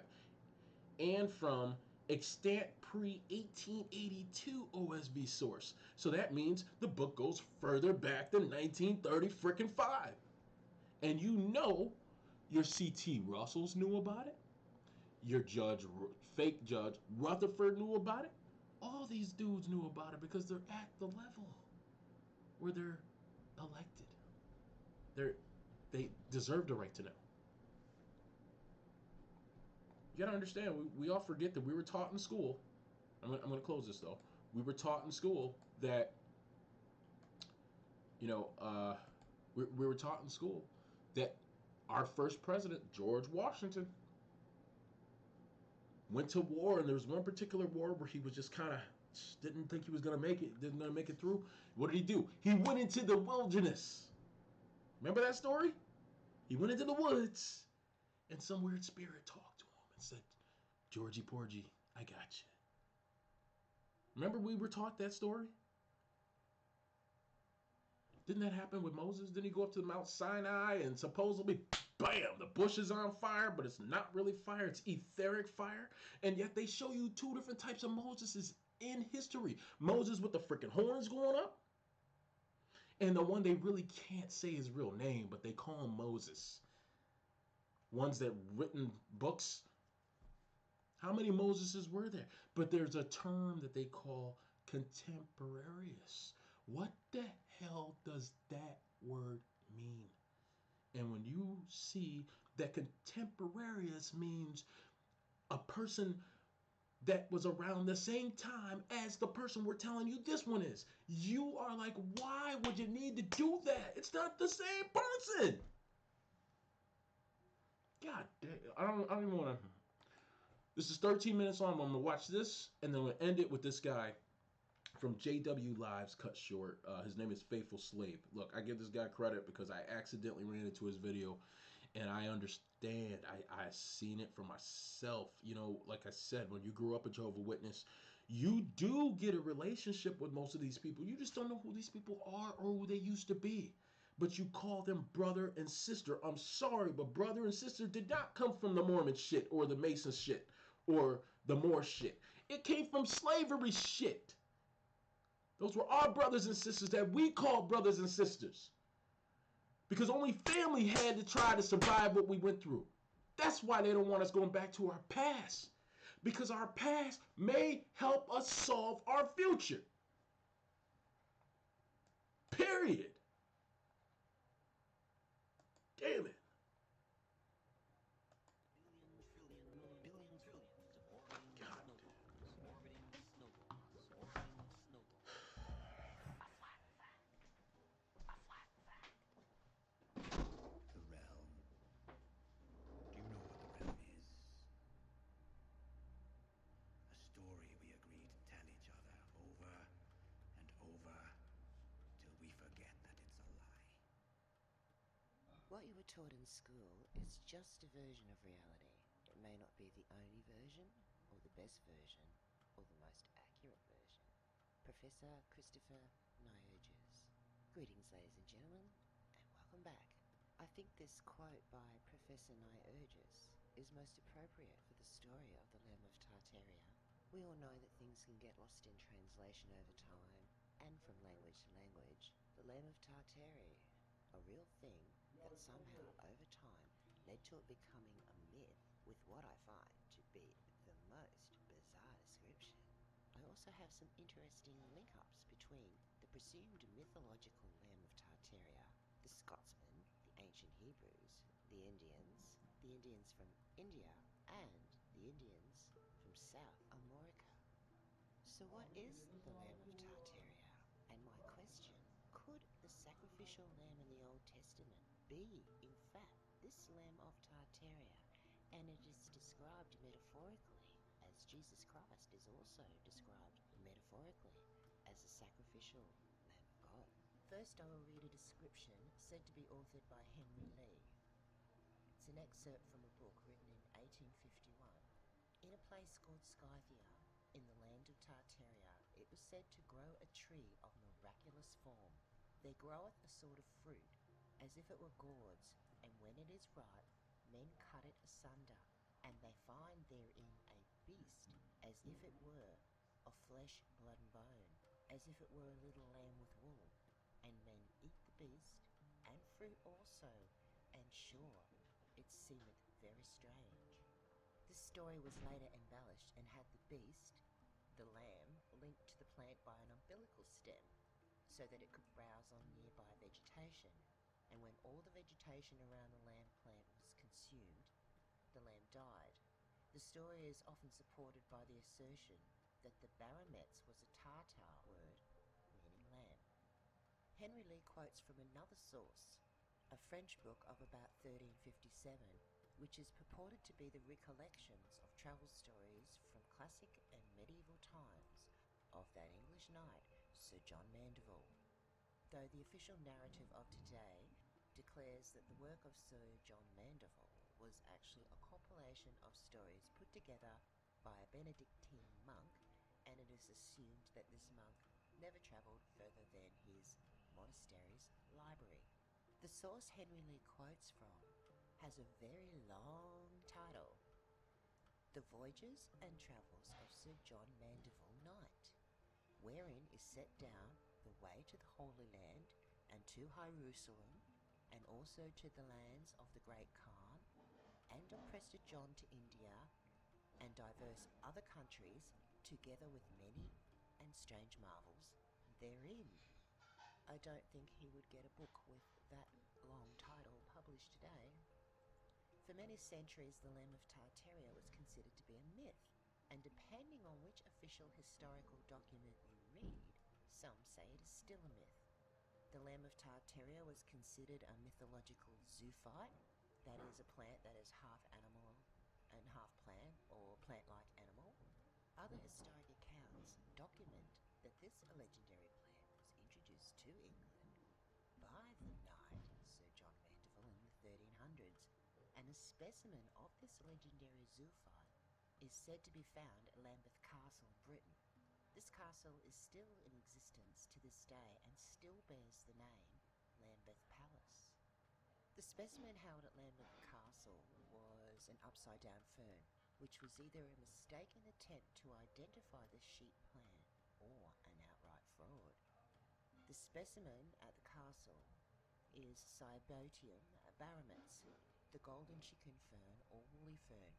and from extant pre-1882 OSB source. So that means the book goes further back than 1930 frickin' 5. And you know your C.T. Russells knew about it. Your fake judge Rutherford knew about it. All these dudes knew about it because they're at the level where they're elected. They deserve the right to know. You gotta understand, we all forget that we were taught in school. I'm gonna close this though. We were taught in school that, we were taught in school that our first president, George Washington, went to war, and there was one particular war where he was just kind of didn't think he was gonna make it, didn't gonna make it through. What did he do? He went into the wilderness. Remember that story? He went into the woods, and some weird spirit talked to him and said, Georgie Porgy, I got you. Remember we were taught that story? Didn't that happen with Moses? Didn't he go up to Mount Sinai and supposedly, bam, the bush is on fire, but it's not really fire, it's etheric fire. And yet they show you two different types of Moseses in history. Moses with the freaking horns going up, and the one they really can't say his real name, but they call him Moses. Ones that written books. How many Moseses were there? But there's a term that they call contemporaneous. What the hell does that word mean? And when you see that contemporaneous means a person that was around the same time as the person we're telling you this one is, you are like, why would you need to do that? It's not the same person. God damn, I don't even want to. This is 13 minutes long. I'm going to watch this, and then I'm going to end it with this guy from JW Lives cut short. His name is Faithful Slave. Look, I give this guy credit because I accidentally ran into his video, and I understand. I've seen it for myself. Like I said, when you grew up a Jehovah's Witness, you do get a relationship with most of these people. You just don't know who these people are or who they used to be. But you call them brother and sister. I'm sorry, but brother and sister did not come from the Mormon shit or the Mason shit or the Moor shit. It came from slavery shit. Those were our brothers and sisters that we called brothers and sisters. Because only family had to try to survive what we went through. That's why they don't want us going back to our past. Because our past may help us solve our future. Period. Damn it. What you were taught in school is just a version of reality. It may not be the only version, or the best version, or the most accurate version. Professor Christopher Nioges. Greetings, ladies and gentlemen, and welcome back. I think this quote by Professor Nioges is most appropriate for the story of the Lamb of Tartaria. We all know that things can get lost in translation over time, and from language to language, the Lamb of Tartary, a real thing that somehow over time led to it becoming a myth with what I find to be the most bizarre description. I also have some interesting link-ups between the presumed mythological Lamb of Tartaria, the Scotsmen, the ancient Hebrews, the Indians from India, and the Indians from South America. So what is the Lamb of Tartaria? And my question, could the sacrificial lamb in the Old Testament be, in fact, this Lamb of Tartaria, and it is described metaphorically, as Jesus Christ is also described metaphorically as a sacrificial Lamb of God? First, I will read a description said to be authored by Henry Lee. It's an excerpt from a book written in 1851. In a place called Scythia, in the land of Tartaria, it was said to grow a tree of miraculous form. There groweth a sort of fruit, as if it were gourds, and when it is ripe, men cut it asunder, and they find therein a beast, as if it were of flesh, blood, and bone, as if it were a little lamb with wool, and men eat the beast, and fruit also, and sure, it seemeth very strange. This story was later embellished and had the beast, the lamb, linked to the plant by an umbilical stem, so that it could browse on nearby vegetation, and when all the vegetation around the lamb plant was consumed, the lamb died. The story is often supported by the assertion that the barometz was a Tartar word meaning lamb. Henry Lee quotes from another source, a French book of about 1357, which is purported to be the recollections of travel stories from classic and medieval times of that English knight, Sir John Mandeville. Though the official narrative of today declares that the work of Sir John Mandeville was actually a compilation of stories put together by a Benedictine monk, and it is assumed that this monk never travelled further than his monastery's library. The source Henry Lee quotes from has a very long title, The Voyages and Travels of Sir John Mandeville Knight, wherein is set down the way to the Holy Land and to Jerusalem, and also to the lands of the Great Khan, and of Prester John to India, and divers other countries, together with many and strange marvels therein. I don't think he would get a book with that long title published today. For many centuries, the Lamb of Tartaria was considered to be a myth, and depending on which official historical document you read, some say it is still a myth. The Lamb of Tartaria was considered a mythological zoophyte, that is, a plant that is half animal and half plant, or plant-like animal. Other historic accounts document that this legendary plant was introduced to England by the knight Sir John Mandeville in the 1300s, and a specimen of this legendary zoophyte is said to be found at Lambeth Castle, Britain. This castle is still in existence to this day and still bears the name Lambeth Palace. The specimen held at Lambeth Castle was an upside-down fern, which was either a mistaken attempt to identify the sheep plant or an outright fraud. The specimen at the castle is Cybotium barometz, the golden chicken fern or woolly fern.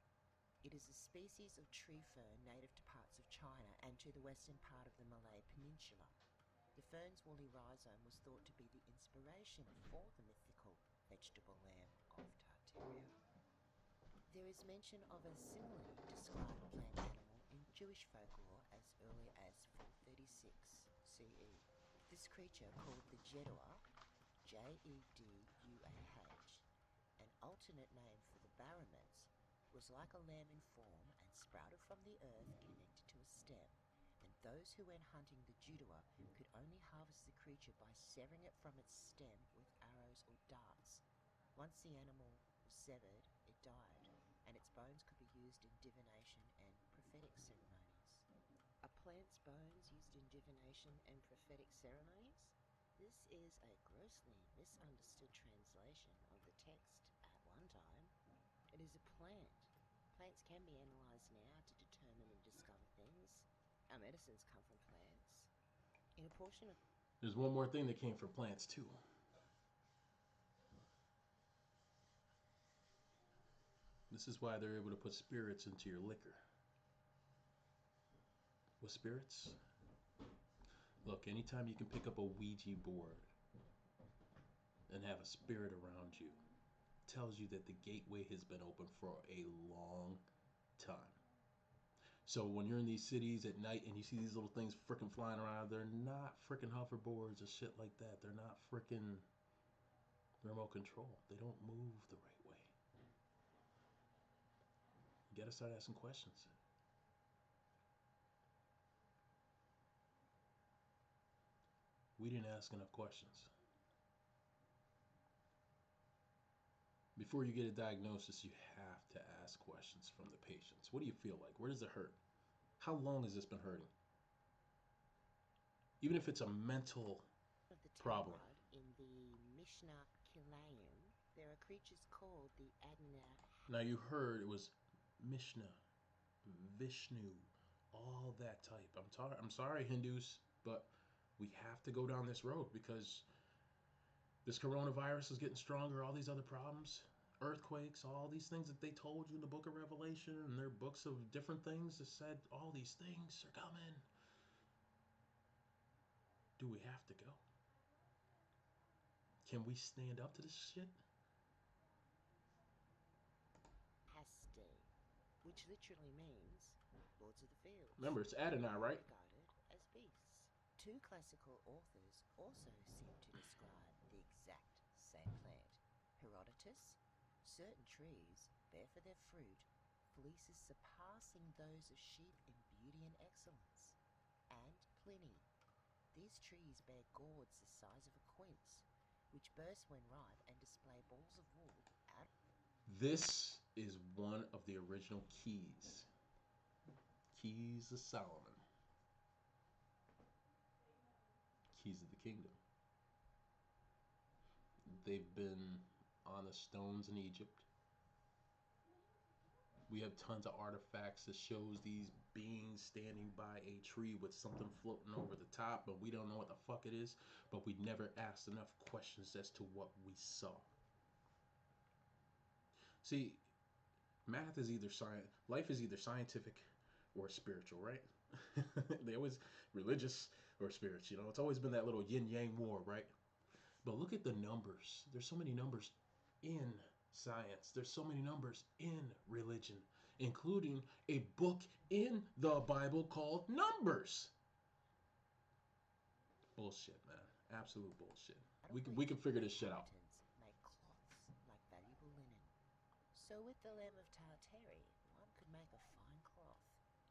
It is a species of tree fern native to parts of China and to the western part of the Malay Peninsula. The fern's woolly rhizome was thought to be the inspiration for the mythical vegetable lamb of Tartaria. There is mention of a similarly described plant animal in Jewish folklore as early as 436 CE. This creature, called the Jeduah, Jeduah, an alternate name for the barometz, was like a lamb in form and sprouted from the earth connected to a stem, and those who went hunting the Jeduah could only harvest the creature by severing it from its stem with arrows or darts. Once the animal was severed, it died, and its bones could be used in divination and prophetic ceremonies. Are plants' bones used in divination and prophetic ceremonies? This is a grossly misunderstood translation of the text at one time. It is a plant. Plants can be analysed now to determine and discover things. Our medicines come from plants. In a portion of... There's one more thing that came from plants too. This is why they're able to put spirits into your liquor. What spirits? Look, anytime you can pick up a Ouija board and have a spirit around you, tells you that the gateway has been open for a long time. So when you're in these cities at night and you see these little things freaking flying around, they're not freaking hoverboards or shit like that. They're not freaking remote control. They don't move the right way. You gotta start asking questions. We didn't ask enough questions. Before you get a diagnosis, you have to ask questions from the patients. What do you feel like? Where does it hurt? How long has this been hurting? Even if it's a mental problem. In the Mishnah Kilayim, there are creatures called the Now you heard it was Mishnah, Vishnu, all that type. I'm sorry, Hindus, but we have to go down this road because this coronavirus is getting stronger. All these other problems, earthquakes, all these things that they told you in the book of Revelation and their books of different things that said all these things are coming. Do we have to go? Can we stand up to this shit? Haste, which literally means Lords of the Fields. Remember, it's Adonai, right? Regarded as beasts. Two classical authors also seem to describe the exact same plant. Herodotus, certain trees bear for their fruit fleeces surpassing those of sheep in beauty and excellence. And Pliny, these trees bear gourds the size of a quince, which burst when ripe and display balls of wool out. This is one of the original keys. Keys of Solomon. Keys of the kingdom. They've been on the stones in Egypt. We have tons of artifacts that shows these beings standing by a tree with something floating over the top, but we don't know what the fuck it is, but we never asked enough questions as to what we saw. See, math is either science, life is either scientific or spiritual, right? They always religious or spiritual, you know. It's always been that little yin yang war, right? But look at the numbers. There's so many numbers in science. There's so many numbers in religion, including a book in the Bible called Numbers. Bullshit, man. Absolute bullshit. We can figure this shit out. Make cloths like valuable linen. So with the lamb of Tartary, one could make a fine cloth.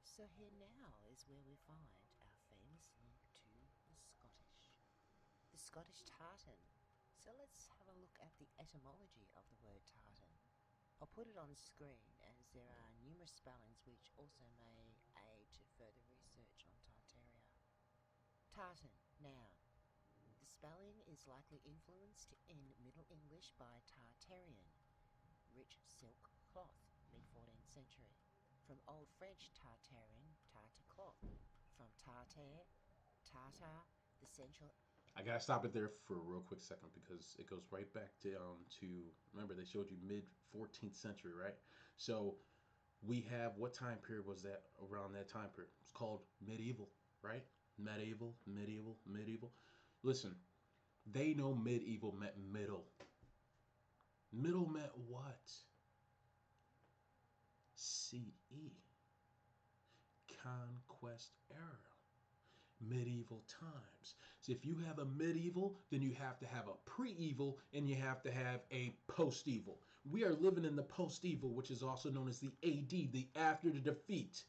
So here now is where we find our famous link to the Scottish. The Scottish tartan. So let's have a look at the etymology of the word tartan. I'll put it on screen as there are numerous spellings which also may aid to further research on Tartaria. Tartan, noun. The spelling is likely influenced in Middle English by Tartarian, rich silk cloth, mid-14th century. From Old French Tartarian, tartar cloth. From tartare, tartar, the central... I gotta stop it there for a real quick second because it goes right back down to, remember they showed you mid-14th century, right? So we have, what time period was that around that time period? It's called medieval, right? Medieval. Listen, they know medieval meant middle. Middle meant what? CE. Conquest era. Medieval times. So if you have a medieval, then you have to have a pre-evil and you have to have a post-evil. We are living in the post-evil, which is also known as the AD, the after the defeat.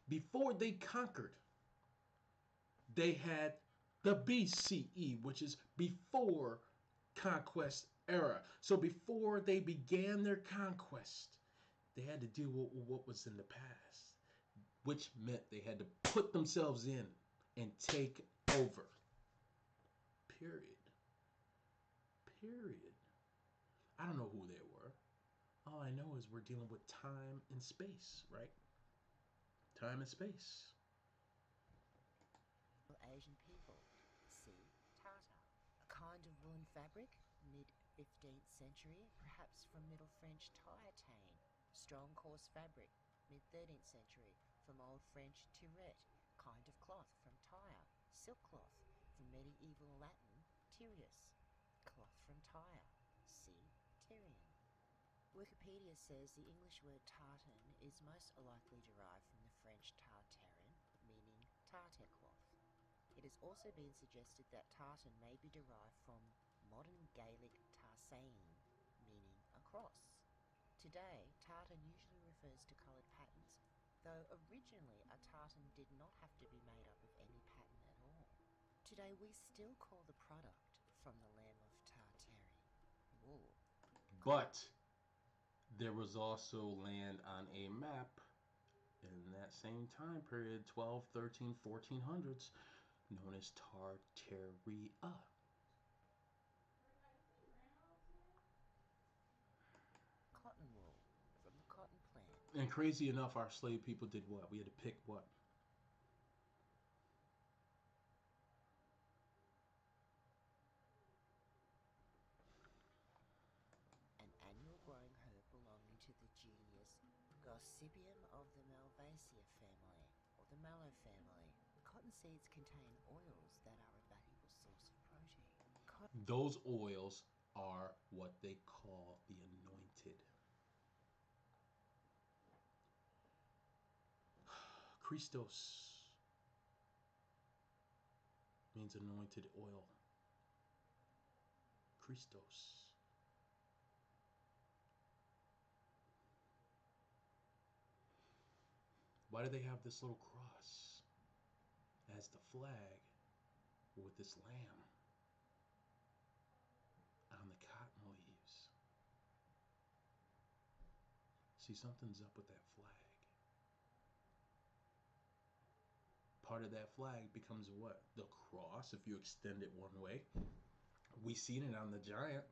Before they conquered, they had the BCE, which is before conquest era. So before they began their conquest, they had to deal with what was in the past, which meant they had to put themselves in and take over. Period. I don't know who they were. All I know is we're dealing with time and space, right? Time and space. fabric, mid-15th century, perhaps from Middle French taille. Strong coarse fabric, mid-13th century, from Old French tirette, kind of cloth from Tyre. Silk cloth, from medieval Latin tirius, cloth from Tyre. See Tyrian. Wikipedia says the English word tartan is most likely derived from the French tartare, meaning tartar cloth. It has also been suggested that tartan may be derived from modern Gaelic tarsain, meaning a cross. Today, tartan usually refers to coloured patterns, though originally a tartan did not have to be made up of any pattern at all. Today we still call the product from the lamb of Tartary wool. But there was also land on a map in that same time period, 12, 13, 1400s, known as Tartaria. Cotton wool from the cotton plant. And crazy enough, our slave people did what? We had to pick what? An annual growing herb belonging to the genus Gossypium of the Malvaceae family, or the mallow family. Cotton seeds contain oils that are a valuable source of protein. Those oils are what they call the anointed. Christos means anointed oil. Christos. Why do they have this little cross as the flag with this lamb on the cotton leaves? See, something's up with that flag. Part of that flag becomes what? The cross, if you extend it one way. We seen it on the giant.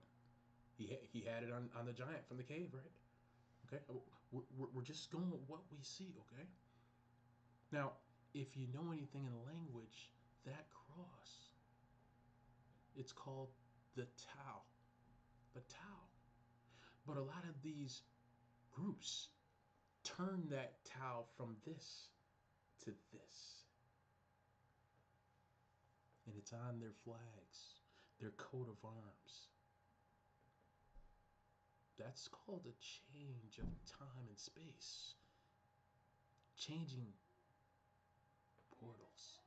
He had it on the giant from the cave, right? Okay, we're just going with what we see, okay? Now, if you know anything in language, that cross, it's called the Tau. The Tau. But a lot of these groups turn that Tau from this to this. And it's on their flags, their coat of arms. That's called a change of time and space. Changing portals.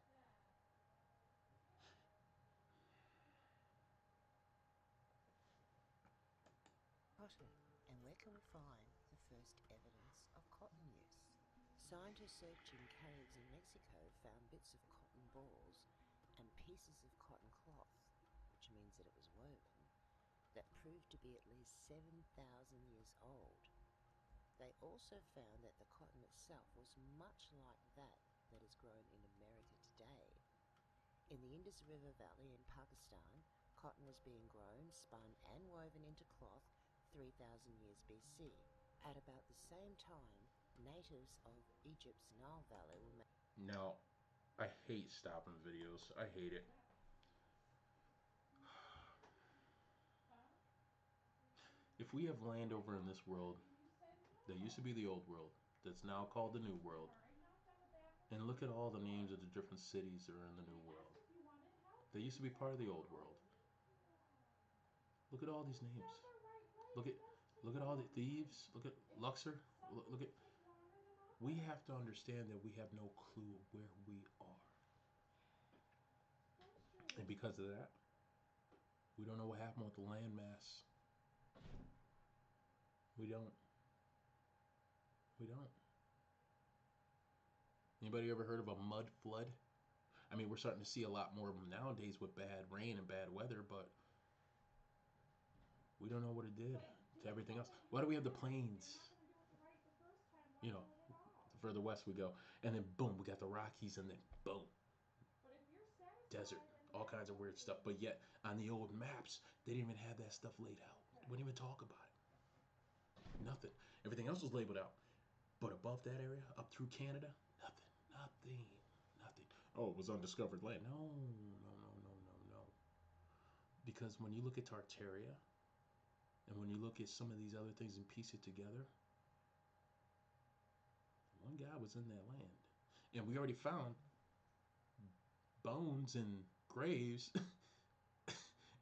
Cotton. And where can we find the first evidence of cotton use? Scientists searching caves in Mexico found bits of cotton balls and pieces of cotton cloth, which means that it was woven, that proved to be at least 7,000 years old. They also found that the cotton itself was much like that is grown in America today. In the Indus River Valley in Pakistan, cotton was being grown, spun and woven into cloth 3,000 years BC. At about the same time, natives of Egypt's Nile Valley were Now, I hate stopping videos. I hate it. If we have land over in this world that used to be the old world, that's now called the new world, and look at all the names of the different cities that are in the new world. They used to be part of the old world. Look at all these names. Look at all the thieves. Look at Luxor. Look at. We have to understand that we have no clue where we are. And because of that, we don't know what happened with the landmass. We don't. We don't. Anybody ever heard of a mud flood? I mean, we're starting to see a lot more of them nowadays with bad rain and bad weather, but we don't know what it did to everything else. Why do we have the plains? You know, the further west we go. And then boom, we got the Rockies, and then boom, desert, all kinds of weird stuff. But yet, on the old maps, they didn't even have that stuff laid out. Wouldn't even talk about it. Nothing. Everything else was labeled out. But above that area, up through Canada, nothing. Oh, it was undiscovered land. No. Because when you look at Tartaria and when you look at some of these other things and piece it together, one guy was in that land. And we already found bones and graves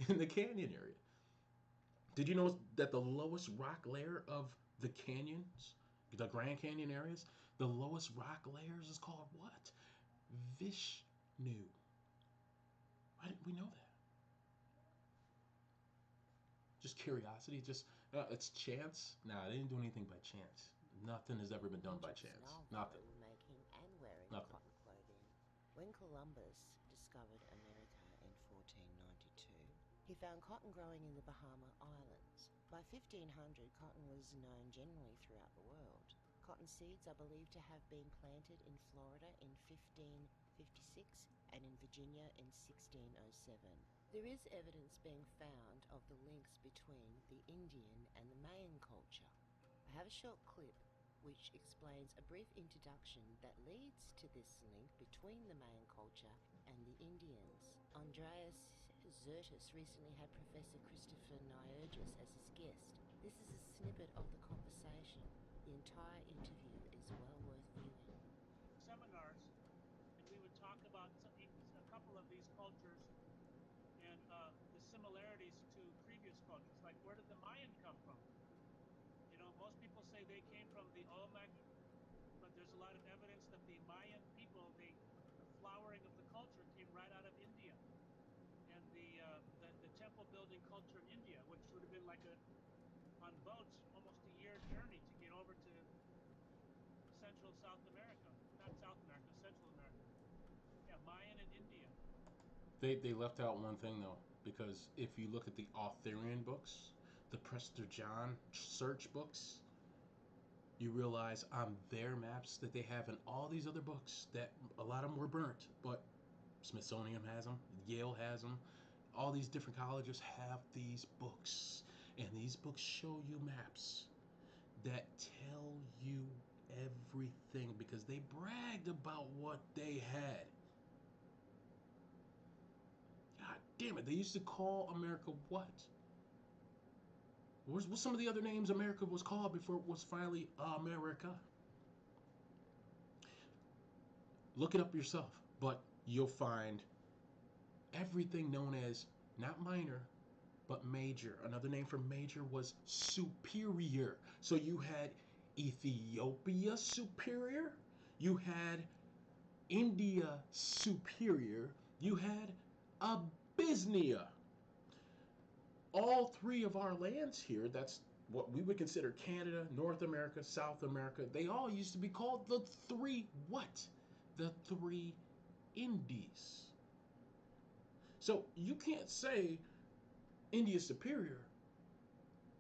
in the canyon area. Did you know that the lowest rock layer of the canyons, the Grand Canyon areas, the lowest rock layers is called what? Vishnu. Why didn't we know that? Just curiosity, just it's chance. Nah, they didn't do anything by chance. Nothing has ever been done by chance. Nothing. Making and wearing Nothing. cotton clothing. When Columbus discovered America in 1492, he found cotton growing in the Bahama Islands. By 1500, cotton was known generally throughout the world. Cotton seeds are believed to have been planted in Florida in 1556 and in Virginia in 1607. There is evidence being found of the links between the Indian and the Mayan culture. I have a short clip which explains a brief introduction that leads to this link between the Mayan culture and the Indians. Andreas Zertis recently had Professor Christopher Nyergis as his guest. This is a snippet of the conversation. The entire interview is well worth viewing. Seminars, and we would talk about a couple of these cultures and the similarities to previous cultures. Like, where did the Mayan come from? You know, most people say they came from the Olmec, but there's a lot of evidence that the Mayan people, the flowering of the culture came right out of India. And the temple building culture in India, which would have been like on boats, almost a year journey to get over to Central South America. Not South America, Central America. Yeah, Mayan and India. They left out one thing though, because if you look at the Arthurian books, the Prester John search books, you realize on their maps that they have in all these other books that a lot of them were burnt, but Smithsonian has them, Yale has them, all these different colleges have these books, and these books show you maps that tell you everything because they bragged about what they had. God damn it, they used to call America what? What's some of the other names America was called before it was finally America? Look it up yourself, but you'll find everything known as not minor, but major. Another name for major was superior. So you had Ethiopia superior, you had India superior, you had Abyssinia. All three of our lands here, that's what we would consider Canada, North America, South America, they all used to be called the three what? The three Indies. So you can't say India's superior,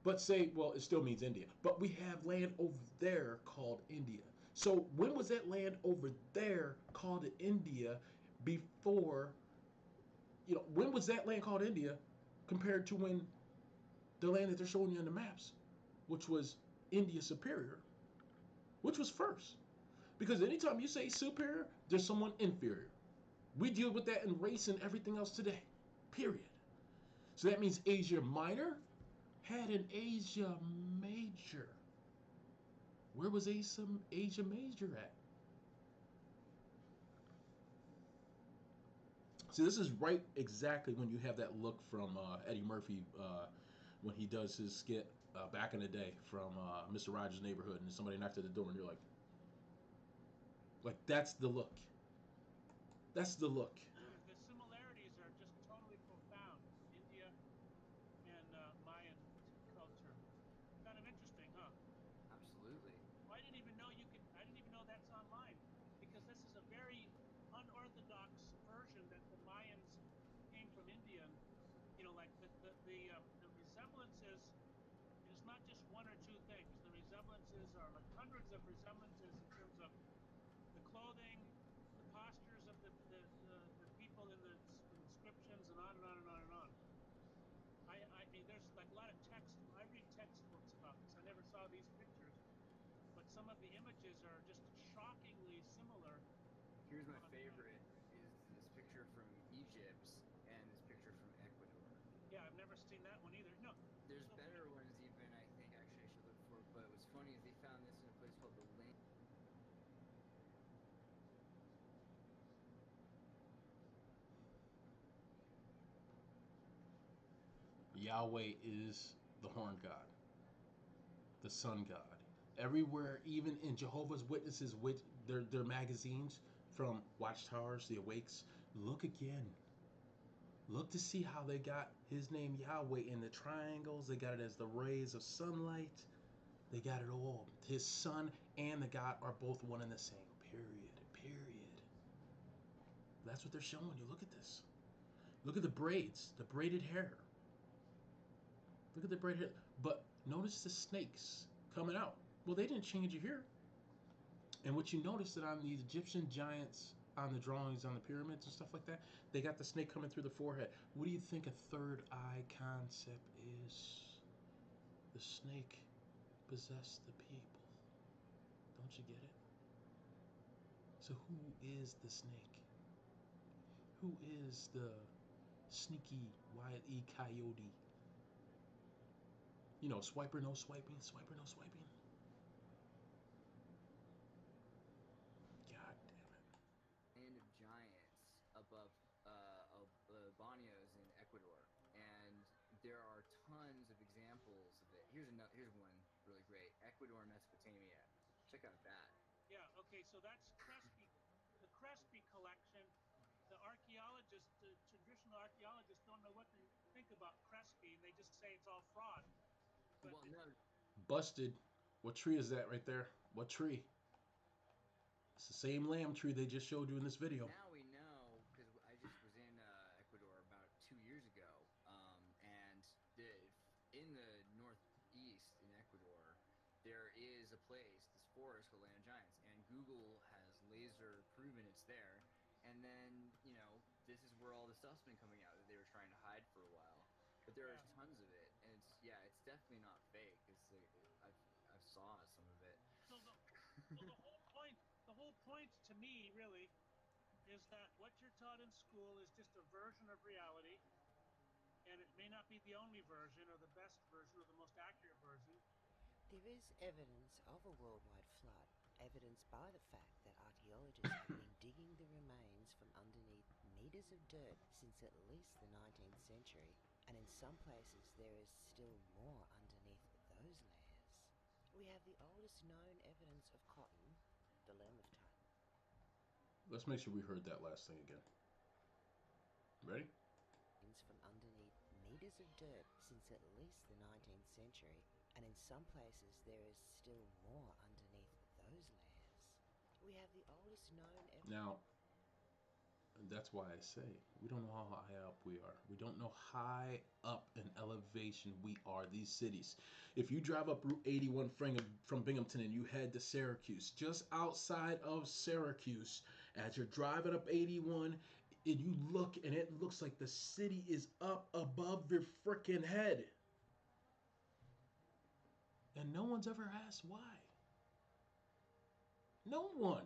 but say, well, it still means India. But we have land over there called India. So when was that land over there called India before, when was that land called India compared to when the land that they're showing you on the maps, which was India superior, which was first? Because anytime you say superior, there's someone inferior. We deal with that in race and everything else today, period. So that means Asia Minor had an Asia Major. Where was Asia Major at? See, this is right exactly when you have that look from Eddie Murphy when he does his skit back in the day from Mr. Rogers' Neighborhood, and somebody knocked at the door, and you're like that's the look. That's the look. The similarities are just totally profound. India and Mayan culture. Kind of interesting, huh? Absolutely. I didn't even know that's online, because this is a very unorthodox version that the Mayans came from India. And, like the resemblances. It's not just one or two things. The resemblances are like hundreds of resemblances in terms of the clothing, the postures of the people in the inscriptions, and on and on and on and on. There's like a lot of text. I read textbooks about this. I never saw these pictures, but some of the images are just shockingly similar. Here's my favorite: is this picture from Egypt and this picture from Ecuador. Yeah, I've never seen that one either. No. There's better ones even, I think, actually, I should look for. But what's funny is they found this in a place called the Lane. Yahweh is the horn god, the sun god. Everywhere, even in Jehovah's Witnesses, with their magazines, from Watchtowers, the Awakes, look again. Look to see how they got his name Yahweh in the triangles. They got it as the rays of sunlight. They got it all. His son and the God are both one and the same. Period. Period. That's what they're showing you. Look at this. Look at the braids, the braided hair. Look at the braided hair. But notice the snakes coming out. Well, they didn't change it here. And what you notice that on these Egyptian giants, on the drawings, on the pyramids and stuff like that, they got the snake coming through the forehead. What do you think a third eye concept is? The snake possessed the people. Don't you get it? So who is the snake? Who is the sneaky Wile E. Coyote? You know, swiper no swiping, swiper no swiping. God damn it. Land of giants above Banios in Ecuador, and there are tons of examples of it. Here's one really great: Ecuador, Mesopotamia. Check out that. Yeah. Okay. So that's Crespi, the Crespi collection. The archaeologists, the traditional archaeologists, don't know what to think about Crespi, and they just say it's all fraud. But well, no. Busted. What tree is that right there? What tree? It's the same lamb tree they just showed you in this video. Now we know, because I just was in Ecuador about 2 years ago, and in the northeast in Ecuador, there is a place, this forest called Land of Giants, and Google has laser proven it's there. And then, this is where all the stuff's been coming out that they were trying to hide for a while. But there's tons of it, and it's definitely not fake. I've saw some of it. So the whole point to me really is that what you're taught in school is just a version of reality, and it may not be the only version or the best version or the most accurate version. There is evidence of a worldwide flood, evidenced by the fact that archaeologists have been digging the remains from underneath meters of dirt since at least the 19th century, and in some places there is still more underneath those layers. We have the oldest known evidence of cotton, the limb of time. Let's make sure we heard that last thing again. Ready? From underneath meters of dirt since at least the 19th century, and in some places there is still more underneath those layers. We have the oldest known evidence. Now, that's why I say we don't know how high up we are. We don't know high up in elevation we are, these cities. If you drive up Route 81 from Binghamton and you head to Syracuse, just outside of Syracuse, as you're driving up 81, and you look and it looks like the city is up above your freaking head. And no one's ever asked why. No one.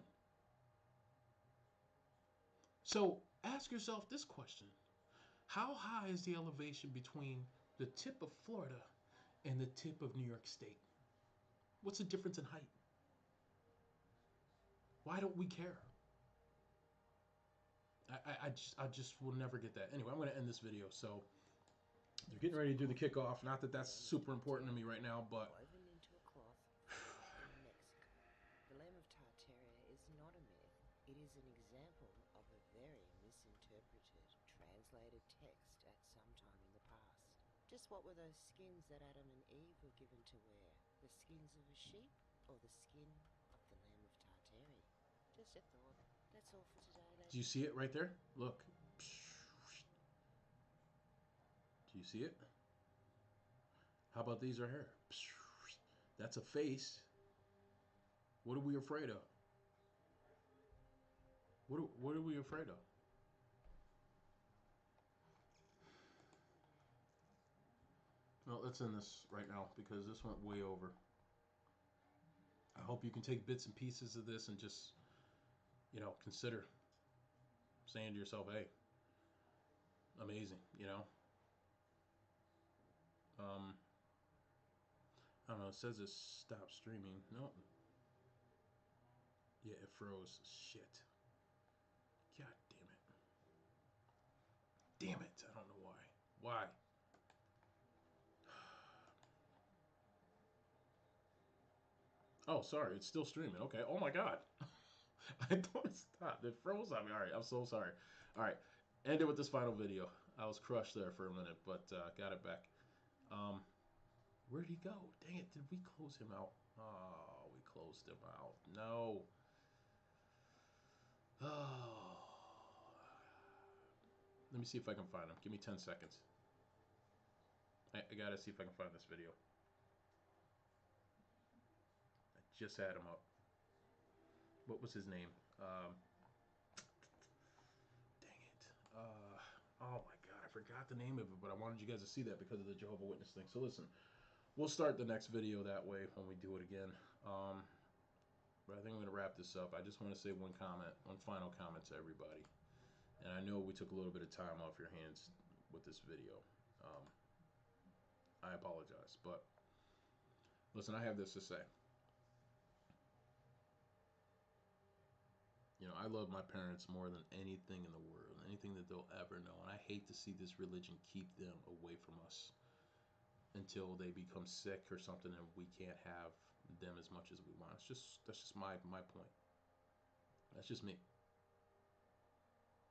So ask yourself this question. How high is the elevation between the tip of Florida and the tip of New York State? What's the difference in height? Why don't we care? I just will never get that. Anyway, I'm going to end this video. So they're getting ready to do the kickoff. Not that that's super important to me right now, but woven into a cloth in Mexico. The Lamb of Tartaria is not a myth. It is an example of a very misinterpreted, translated text at some time in the past. Just what were those skins that Adam and Eve were given to wear? The skins of a sheep or the skin of the Lamb of Tartaria? Just a thought. That's all for today, ladies. Do you see it right there? Look. Do you see it? How about these right here? That's a face. What are we afraid of? What are we afraid of? Well, let's end this right now because this went way over. I hope you can take bits and pieces of this and just, consider saying to yourself, hey, amazing, I don't know. It says it stopped streaming. No. Yeah, it froze. Shit. God damn it. Damn it. I don't know why. Why? Oh, sorry. It's still streaming. Okay. Oh my god. I thought it stopped. It froze on me. All right. I'm so sorry. All right. Ended with this final video. I was crushed there for a minute, but got it back. Where'd he go? Dang it. Did we close him out? Oh, we closed him out. No. Oh. Let me see if I can find him. Give me 10 seconds. I gotta see if I can find this video. I just had him up. What was his name? Dang it. Oh my god, I forgot the name of it, but I wanted you guys to see that because of the Jehovah Witness thing. So listen, we'll start the next video that way when we do it again. But I think I'm going to wrap this up. I just want to say one final comment to everybody. And I know we took a little bit of time off your hands with this video. I apologize, but listen, I have this to say. You know, I love my parents more than anything in the world, anything that they'll ever know. And I hate to see this religion keep them away from us until they become sick or something and we can't have them as much as we want. That's just my point. That's just me.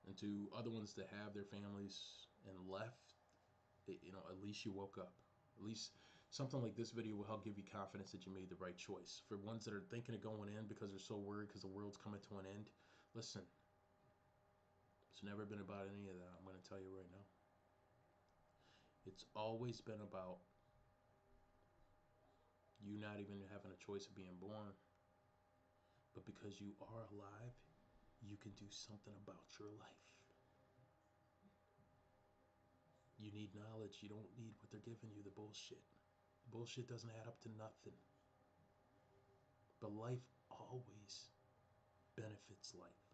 And to other ones that have their families and left, you know, at least you woke up. At least something like this video will help give you confidence that you made the right choice. For ones that are thinking of going in because they're so worried because the world's coming to an end, listen, it's never been about any of that. I'm going to tell you right now. It's always been about you not even having a choice of being born. But because you are alive, you can do something about your life. You need knowledge. You don't need what they're giving you, the bullshit. Bullshit doesn't add up to nothing. But life always benefits life.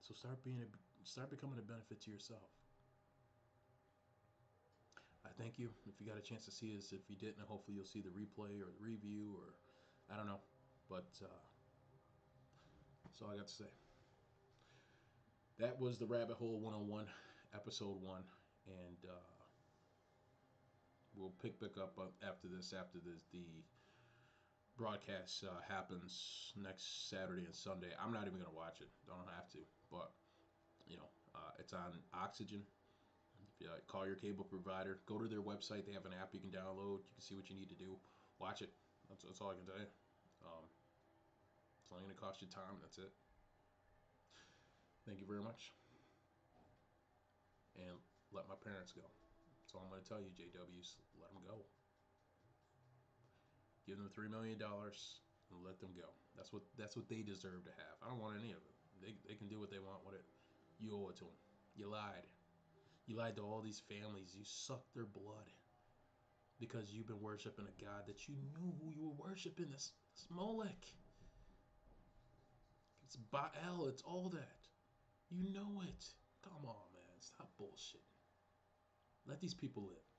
So start becoming a benefit to yourself. I thank you. If you got a chance to see this, if you didn't, hopefully you'll see the replay or the review or I don't know. But that's all I got to say. That was the Rabbit Hole 101, episode 1, and we'll pick back up after this. The broadcast happens next Saturday and Sunday. I'm not even gonna watch it. Don't have to, but you know, it's on Oxygen. If you call your cable provider, go to their website. They have an app you can download. You can see what you need to do. Watch it. That's all I can tell you. It's only gonna cost you time. That's it. Thank you very much. And let my parents go. That's all I'm gonna tell you, JWs. Let them go. Give them $3 million and let them go. That's what they deserve to have. I don't want any of it. They can do what they want with it. You owe it to them. You lied. You lied to all these families. You sucked their blood because you've been worshiping a God that you knew who you were worshiping. This Molech. It's Baal. It's all that. You know it. Come on, man. Stop bullshitting. Let these people live.